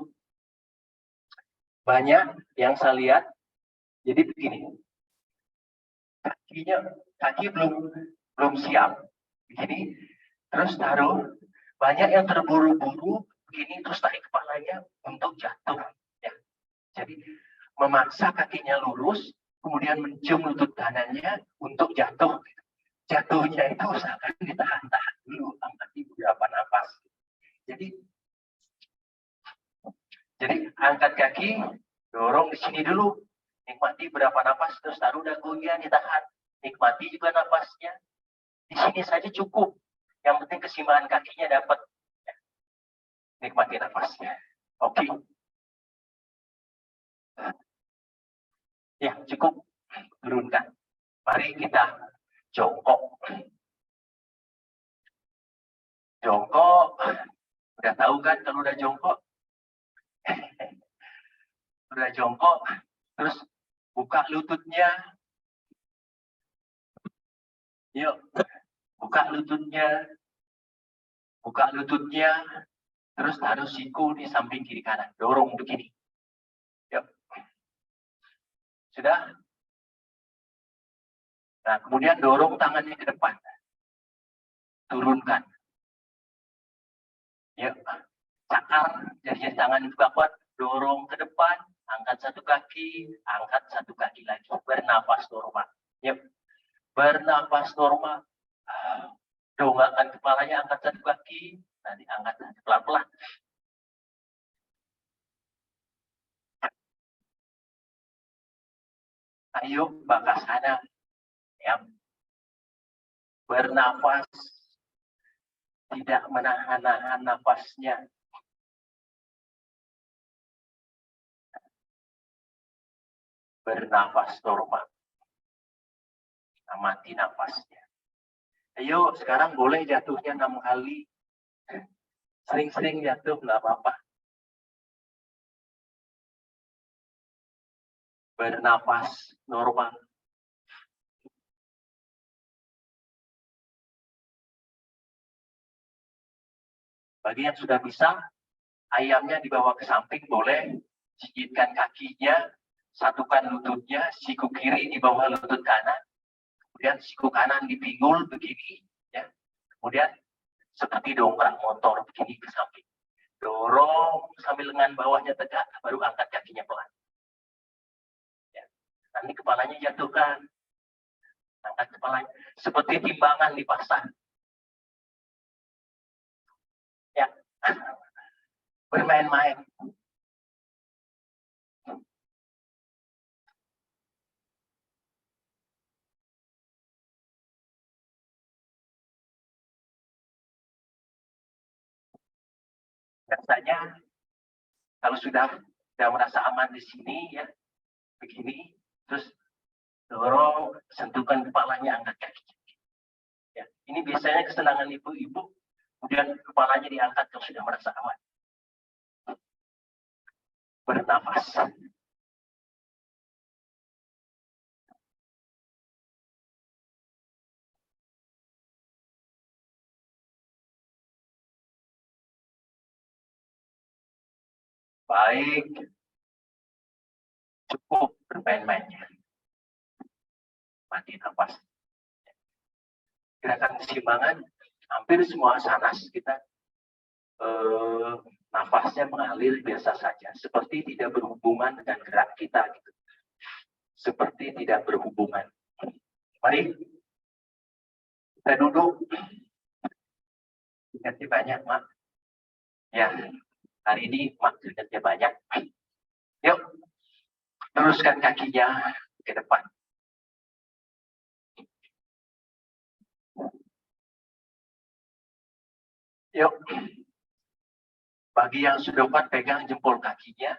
Banyak yang saya lihat, jadi begini. Kaki belum siap. Begini, terus taruh. Banyak yang terburu-buru, begini, terus tarik kepalanya untuk jatuh. Ya. Jadi, memaksa kakinya lurus, kemudian mencium lutut kanannya untuk jatuh. Jatuhnya itu usahakan ditahan-tahan dulu, amati beberapa nafas. Jadi angkat kaki, dorong di sini dulu, nikmati berapa nafas, terus taruh dagunya, ditahan, nikmati juga nafasnya. Di sini saja cukup. Yang penting keseimbangan kakinya dapat. Nikmati nafasnya. Oke. Ya, cukup. Turunkan. Mari kita jongkok. Jongkok. Udah tahu kan kalau udah jongkok? Udah jongkok. Terus buka lututnya. Yuk. Buka lututnya. Buka lututnya. Terus taruh siku di samping kiri kanan. Dorong begini. Yuk. Sudah? Nah, kemudian dorong tangannya ke depan. Turunkan. Yuk. melingkar, jari tangan dibuka kuat, dorong ke depan, angkat satu kaki lagi, bernafas normal. Yep. Bernafas normal. Dongakkan kepalanya, angkat satu kaki, nanti angkat pelan-pelan. Ayo Bakasana. Ya. Bernafas, tidak menahan-nahan nafasnya. Bernafas normal. Amati nafasnya. Ayo, sekarang boleh jatuhnya 6 kali. Sering-sering jatuh, nggak apa-apa. Bernafas normal. Bagi yang sudah bisa, ayamnya dibawa ke samping boleh. Jigitkan kakinya, satukan lututnya, siku kiri di bawah lutut kanan. Kemudian siku kanan dipinggul begini. Ya. Kemudian seperti dongkrak motor begini ke samping. Dorong sambil lengan bawahnya tegak, baru angkat kakinya pelan. Ya. Nanti kepalanya jatuhkan. Angkat kepalanya. Seperti timbangan di pasar. Ya. Bermain-main. Biasanya kalau sudah merasa aman di sini ya, begini, terus dorong, sentuhkan kepalanya, angkat kaki. Ya, ini biasanya kesenangan ibu-ibu, kemudian kepalanya diangkat kalau sudah merasa aman. Bernafas. Baik, cukup bermain-mainnya. Mati nafas. Gerakan keseimbangan, hampir semua asanas kita nafasnya mengalir biasa saja, seperti tidak berhubungan dengan gerak kita, gitu. Seperti tidak berhubungan. Mari kita duduk. Keringatnya banyak, Mak. Ya, hari ini Mak keringatnya banyak. Yuk, teruskan kakinya ke depan. Yuk, bagi yang sudah kuat pegang jempol kakinya,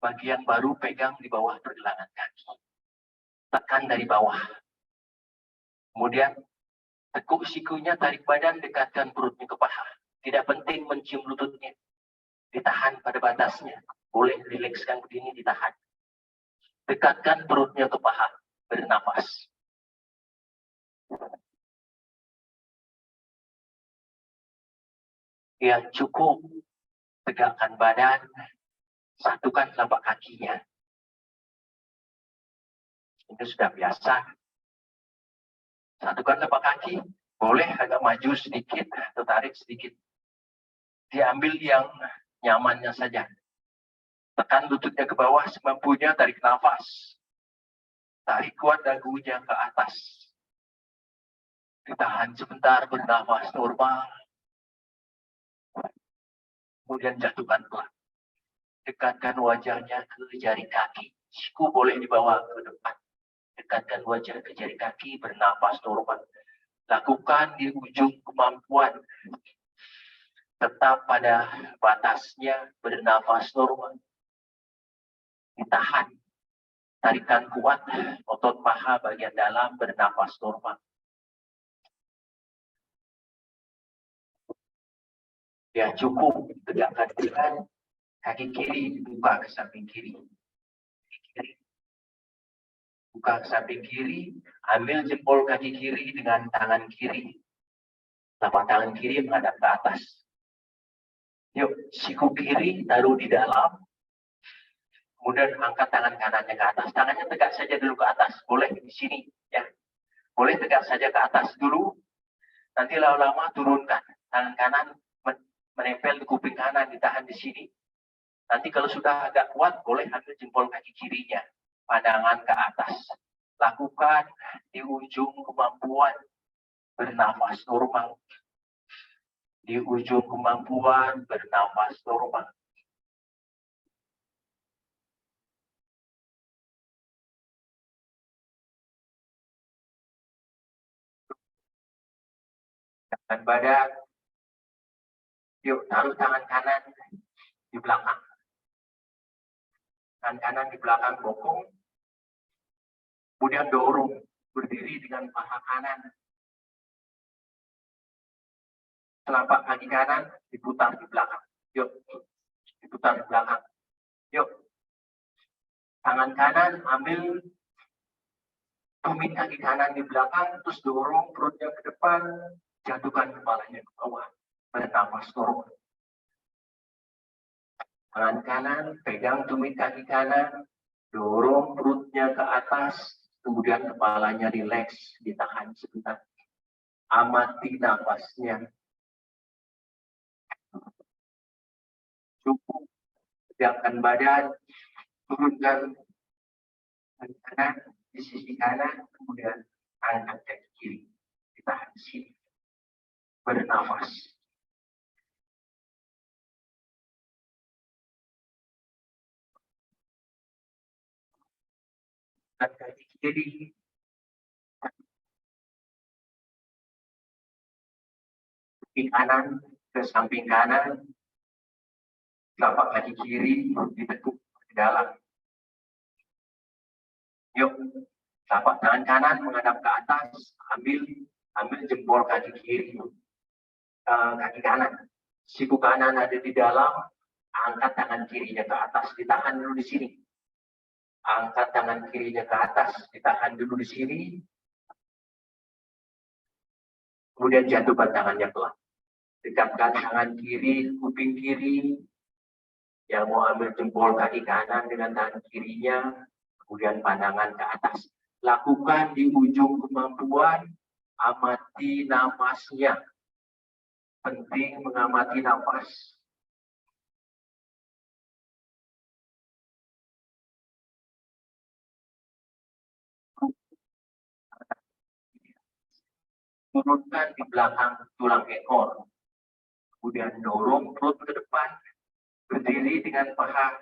bagi yang baru pegang di bawah pergelangan kaki. Tekan dari bawah. Kemudian tekuk sikunya, tarik badan, dekatkan perutnya ke paha. Tidak penting mencium lututnya. Ditahan pada batasnya. Boleh rilekskan begini, ditahan. Dekatkan perutnya ke paha. Bernafas. Yang cukup, tegakkan badan, satukan telapak kakinya. Ini sudah biasa. Satukan telapak kaki, boleh agak maju sedikit atau tarik sedikit. Diambil yang nyamannya saja. Tekan lututnya ke bawah semampunya, tarik nafas. Tarik kuat dagunya ke atas. Ditahan sebentar, bernafas normal. Kemudian jatuhkan pelan. Dekatkan wajahnya ke jari kaki. Siku boleh dibawa ke depan. Dekatkan wajah ke jari kaki, bernafas normal. Lakukan di ujung kemampuan. Tetap pada batasnya, bernafas normal. Ditahan. Tarikan kuat, otot paha bagian dalam, bernafas normal. Ya cukup, tegakkan tangan, kaki kiri buka ke samping kiri. Buka ke samping kiri, ambil jempol kaki kiri dengan tangan kiri. Telapak tangan kiri menghadap ke atas. Yuk, siku kiri taruh di dalam. Kemudian angkat tangan kanannya ke atas. Tangannya tegak saja dulu ke atas. Boleh di sini, ya. Boleh tegak saja ke atas dulu. Nanti lama-lama turunkan. Tangan kanan menempel di kuping kanan, ditahan di sini. Nanti kalau sudah agak kuat, boleh ambil jempol kaki kirinya, pandangan ke atas. Lakukan di ujung kemampuan bernafas normal. Di ujung kemampuan bernafas normal. Dengan badan. Yuk, taruh tangan kanan di belakang. Tangan kanan di belakang bokong. Kemudian dorong, berdiri dengan paha kanan. Telapak kaki kanan diputar di belakang. Yuk, diputar di belakang. Yuk, tangan kanan ambil tumit kaki kanan di belakang, terus dorong perutnya ke depan, jatuhkan kepalanya ke bawah, bernafas normal. Tangan kanan pegang tumit kaki kanan, dorong perutnya ke atas, kemudian kepalanya rileks, ditahan sebentar. Amati nafasnya. Cukup, tegakkan badan, turunkan kaki kanan di sisi kanan, kemudian angkat kaki kiri, ditahan di sini. Bernafas. Dan kaki kiri, kaki kanan ke samping kanan, telapak kaki kiri ditekuk ke dalam. Yuk, telapak tangan kanan menghadap ke atas, ambil jempol kaki kiri, kaki kanan. Siku kanan ada di dalam, angkat tangan kirinya ke atas, ditahan dulu di sini. Angkat tangan kirinya ke atas, ditahan dulu di sini. Kemudian jatuhkan tangannya pelan. Dekatkan tangan kiri, kuping kiri. Yang mau ambil jempol kaki kanan dengan tangan kirinya, kemudian pandangan ke atas. Lakukan di ujung kemampuan, amati nafasnya. Penting mengamati nafas. Turunkan di belakang tulang ekor. Kemudian dorong perut ke depan. Berdiri dengan paha.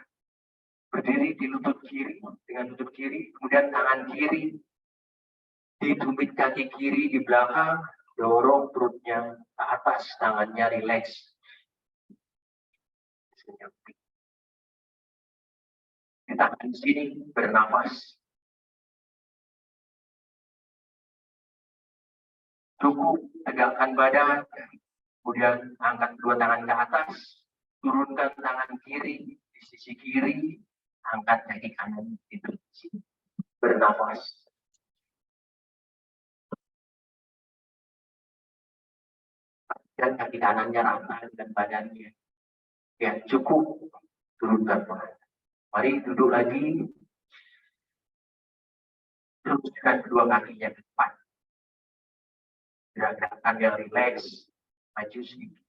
Berdiri di lutut kiri. Dengan lutut kiri. Kemudian tangan kiri. Di tumit kaki kiri di belakang. Dorong perutnya ke atas. Tangannya rileks. Ditahan di sini. Bernafas. Cukup, tegakkan badan, kemudian angkat kedua tangan ke atas, turunkan tangan kiri di sisi kiri, angkat kaki kanan di sini, bernafas. Dan kaki kanannya rata dengan badannya. Ya, cukup, turunkan badan. Mari duduk lagi, teruskan kedua kakinya ke depan. Gerakan yang rileks, maju sedikit.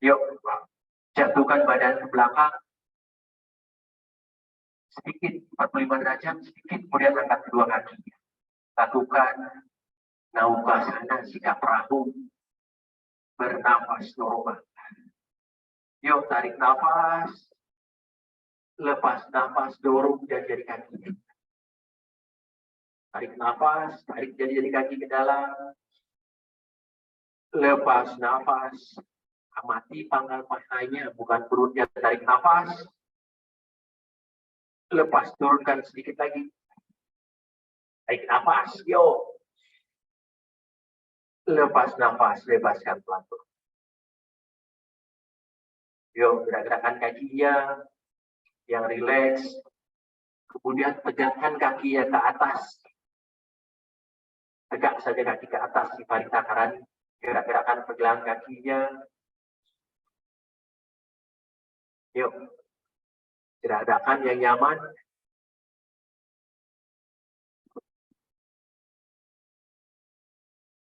Yuk, jatuhkan badan ke belakang. Sedikit, 45 derajat, sedikit, kemudian angkat kedua kakinya. Lakukan naukasana sikap perahu. Bernafas normal. Yuk, tarik nafas. Lepas nafas, dorong jari-jari kakinya. Tarik nafas, tarik jari-jari kaki ke dalam. Lepas nafas, amati pangkal pahanya, bukan perutnya. Tarik nafas. Lepas, turunkan sedikit lagi. Tarik nafas, yuk. Lepas nafas, bebaskan pelan-pelan. Yuk, gerak-gerakan kakinya yang rileks. Kemudian tegakkan kakinya ke atas. Tegak saja kaki ke atas di balik takaran. Gerak-gerakan pergelangan kakinya. Yuk. Gerak-gerakan yang nyaman.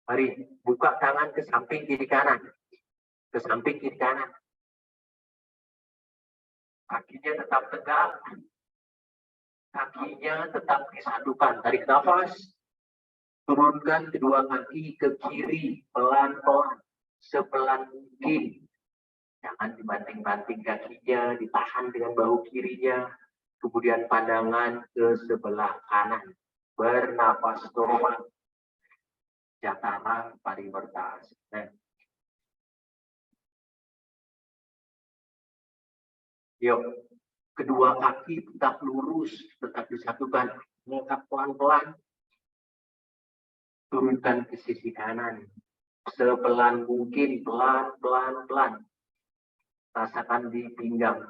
Mari buka tangan ke samping kiri kanan. Ke samping kiri kanan. Kakinya tetap tegak. Kakinya tetap disatukan. Tarik nafas. Turunkan kedua kaki ke kiri. Pelan-pelan. Sepelan mungkin. Jangan dibanting-banting kakinya. Ditahan dengan bahu kirinya. Kemudian pandangan ke sebelah kanan. Bernafas normal. Jatara pariwerta. Yuk, kedua kaki tetap lurus, tetap disatukan. Angkat pelan-pelan. Turunkan ke sisi kanan. Sepelan mungkin, pelan-pelan. Rasakan di pinggang.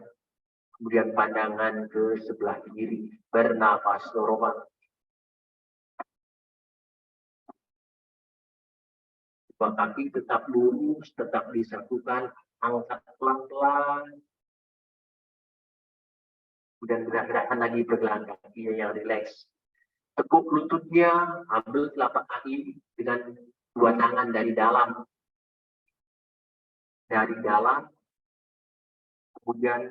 Kemudian pandangan ke sebelah kiri. Bernafas normal. Kedua kaki tetap lurus, tetap disatukan. Angkat pelan-pelan. Kemudian gerak-gerakan lagi pergelangan kaki yang rileks. Tekuk lututnya, ambil telapak kaki dengan dua tangan dari dalam. Dari dalam, kemudian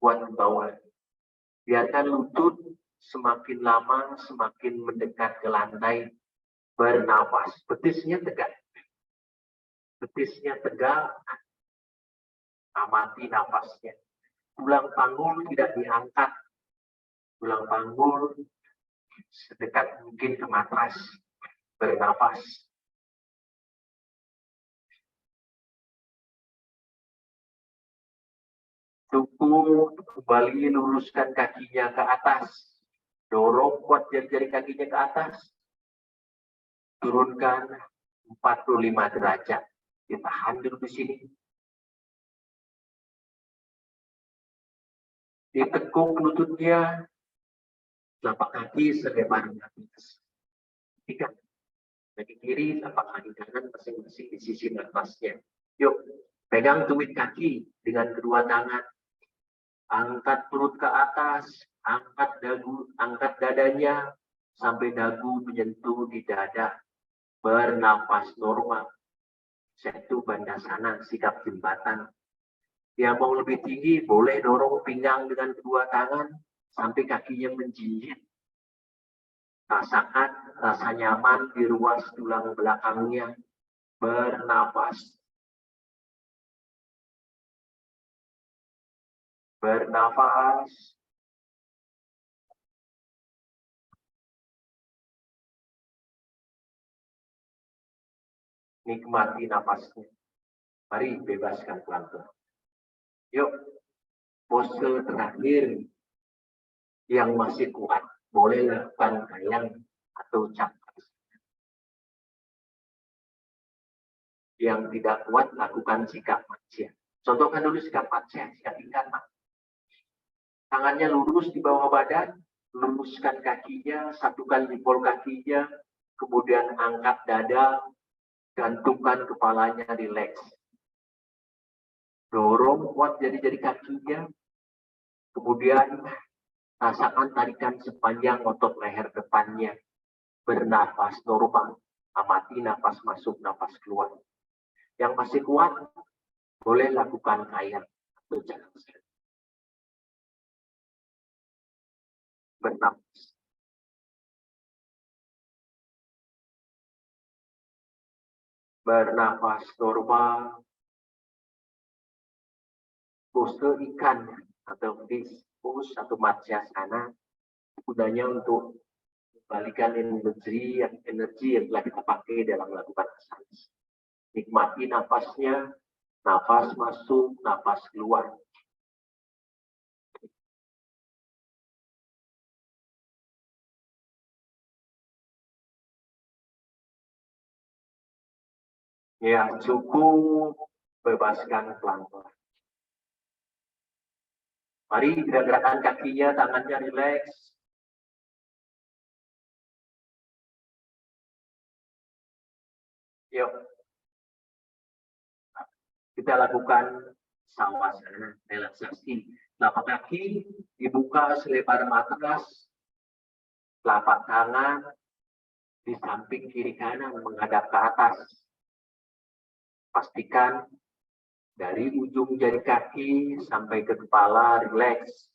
buat ke bawah. Biarkan lutut semakin lama, semakin mendekat ke lantai. Bernafas, betisnya tegak. Betisnya tegak, amati nafasnya. Tulang panggul tidak diangkat. Tulang panggul sedekat mungkin ke matras. Bernafas. Cukup kembali luruskan kakinya ke atas. Dorong kuat jari-jari kakinya ke atas. Turunkan 45 derajat. Ditahan dulu di sini. Ditekuk lututnya. Telapak kaki selebar atas. Tiga. Kaki kiri, telapak kaki kanan masing-masing di sisi atasnya. Yuk, pegang tumit kaki dengan kedua tangan. Angkat perut ke atas, angkat dagu, angkat dadanya sampai dagu menyentuh di dada. Bernafas normal. Setu bandasana, sikap jembatan. Yang mau lebih tinggi, boleh dorong pinggang dengan kedua tangan sampai kakinya menjinjit. Rasakan rasa nyaman di ruas tulang belakangnya. Bernafas. Bernafas. Nikmati nafasnya. Mari bebaskan pelan-pelan. Yuk, pose terakhir yang masih kuat. Boleh lakukan kayang atau cakar. Yang tidak kuat, lakukan sikap manusia. Contohkan dulu sikap manusia, sikap ingkar. Tangannya lurus di bawah badan, luruskan kakinya, satukan jempol kakinya, kemudian angkat dada, gantungkan kepalanya, rileks. Dorong kuat jari-jari kakinya, kemudian rasakan tarikan sepanjang otot leher depannya. Bernafas normal, amati nafas masuk, nafas keluar. Yang masih kuat, boleh lakukan kayang atau jangan. Bernafas. Bernafas normal. Pose ikan atau fish pose atau matsyasana gunanya untuk kembalikan energi yang telah kita pakai dalam melakukan asana. Nikmati nafasnya, nafas masuk, nafas keluar. Ya, cukup, bebaskan pelan-pelan. Mari gerak-gerakan kakinya, tangannya rileks. Yuk. Kita lakukan sawasana, relaksasi. Telapak kaki dibuka selebar matras. Telapak tangan di samping kiri kanan menghadap ke atas. Pastikan dari ujung jari kaki sampai ke kepala rileks.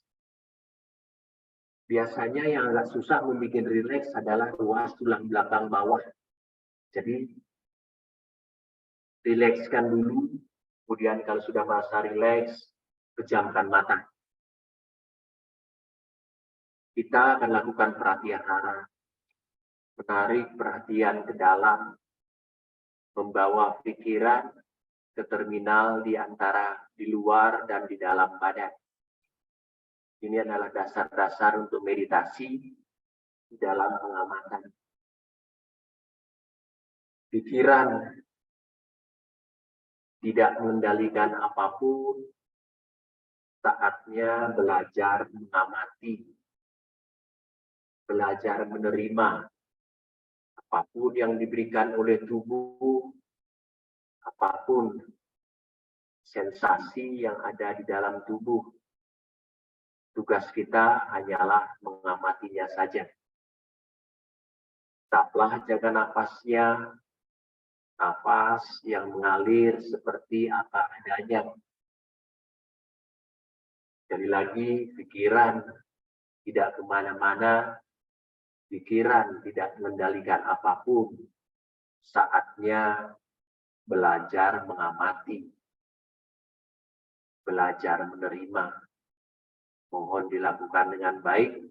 Biasanya yang agak susah membuat rileks adalah ruas tulang belakang bawah. Jadi rilekskan dulu, kemudian kalau sudah merasa rileks, pejamkan mata. Kita akan lakukan pratyahara, menarik perhatian ke dalam, membawa pikiran ke terminal di antara di luar dan di dalam badan. Ini adalah dasar-dasar untuk meditasi di dalam pengamatan. Pikiran tidak mengendalikan apapun, saatnya belajar mengamati, belajar menerima apapun yang diberikan oleh tubuh, apapun sensasi yang ada di dalam tubuh. Tugas kita hanyalah mengamatinya saja. Tetaplah jaga nafasnya, nafas yang mengalir seperti apa adanya. Sekali lagi, pikiran tidak kemana-mana, pikiran tidak mengendalikan apapun. Saatnya belajar mengamati, belajar menerima. Mohon dilakukan dengan baik.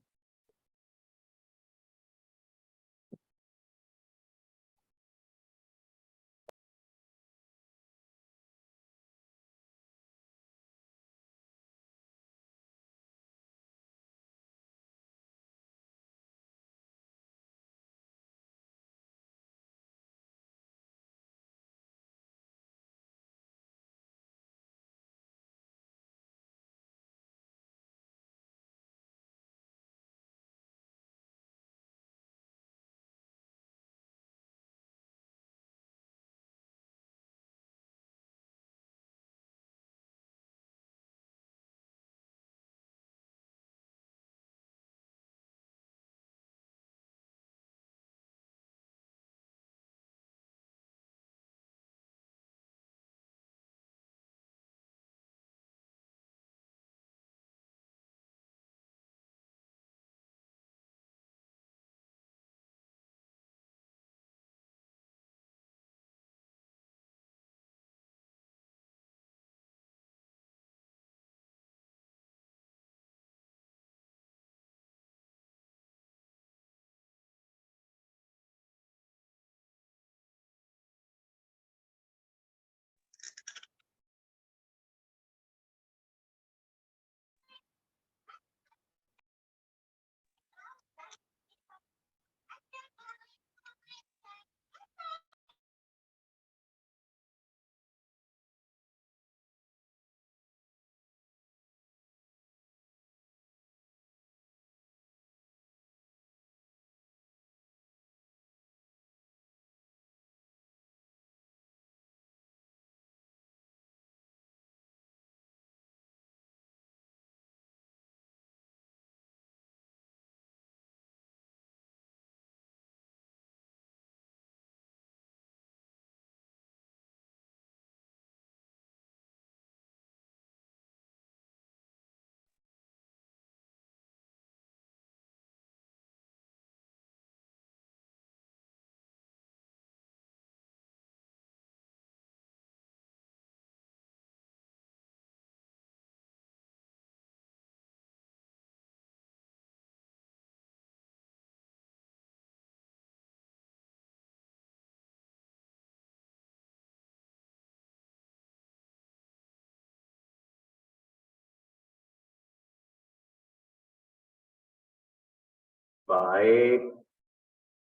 Baik,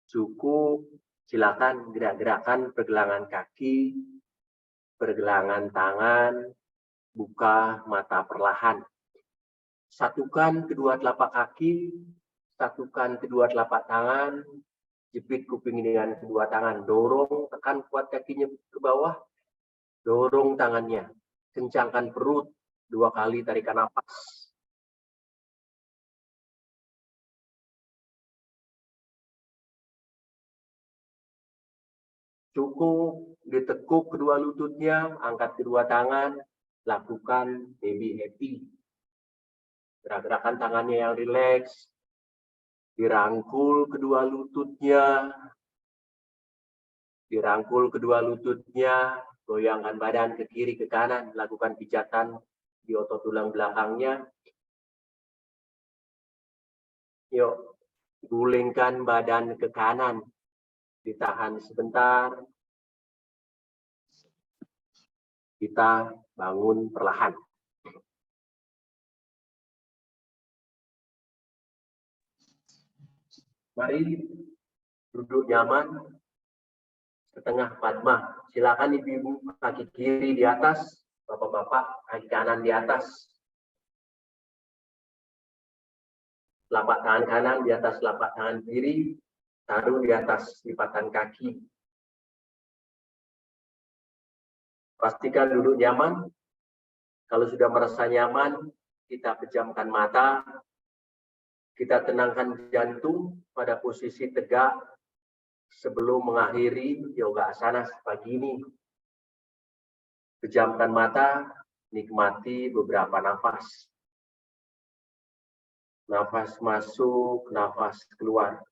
cukup. Silakan gerak-gerakan pergelangan kaki, pergelangan tangan, buka mata perlahan. Satukan kedua telapak kaki, satukan kedua telapak tangan, jepit kuping dengan kedua tangan. Dorong, tekan kuat kakinya ke bawah, dorong tangannya. Kencangkan perut, 2 kali tarikan nafas. Cukup ditekuk kedua lututnya, angkat kedua tangan, lakukan baby happy. Gerak-gerakan tangannya yang rileks, dirangkul kedua lututnya, goyangkan badan ke kiri ke kanan, lakukan pijatan di otot tulang belakangnya. Yuk, gulingkan badan ke kanan, ditahan sebentar, kita bangun perlahan. Mari duduk nyaman, setengah padma. Silakan ibu-ibu kaki kiri di atas, bapak-bapak kaki kanan di atas. Telapak tangan kanan di atas telapak tangan kiri, taruh di atas lipatan kaki. Pastikan duduk nyaman. Kalau sudah merasa nyaman, kita pejamkan mata. Kita tenangkan jantung pada posisi tegak sebelum mengakhiri yoga asana pagi ini. Pejamkan mata, nikmati beberapa nafas. Nafas masuk, nafas keluar.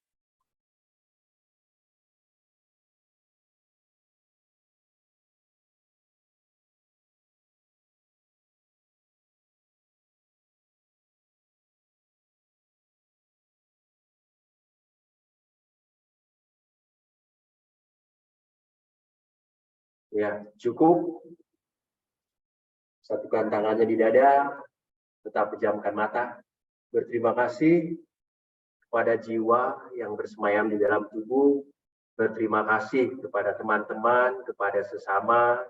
Ya, cukup. Satukan tangannya di dada, tetap pejamkan mata. Berterima kasih kepada jiwa yang bersemayam di dalam tubuh. Berterima kasih kepada teman-teman, kepada sesama,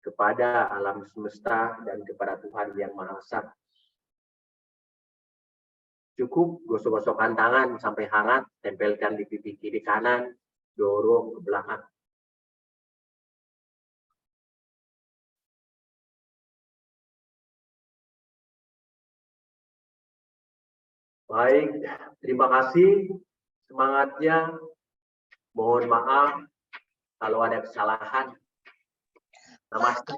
kepada alam semesta, dan kepada Tuhan Yang Maha Esa. Cukup gosok-gosokkan tangan sampai hangat, tempelkan di pipi kiri kanan, dorong ke belakang. Baik, terima kasih semangatnya. Mohon maaf kalau ada kesalahan. Namaste,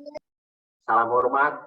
salam hormat.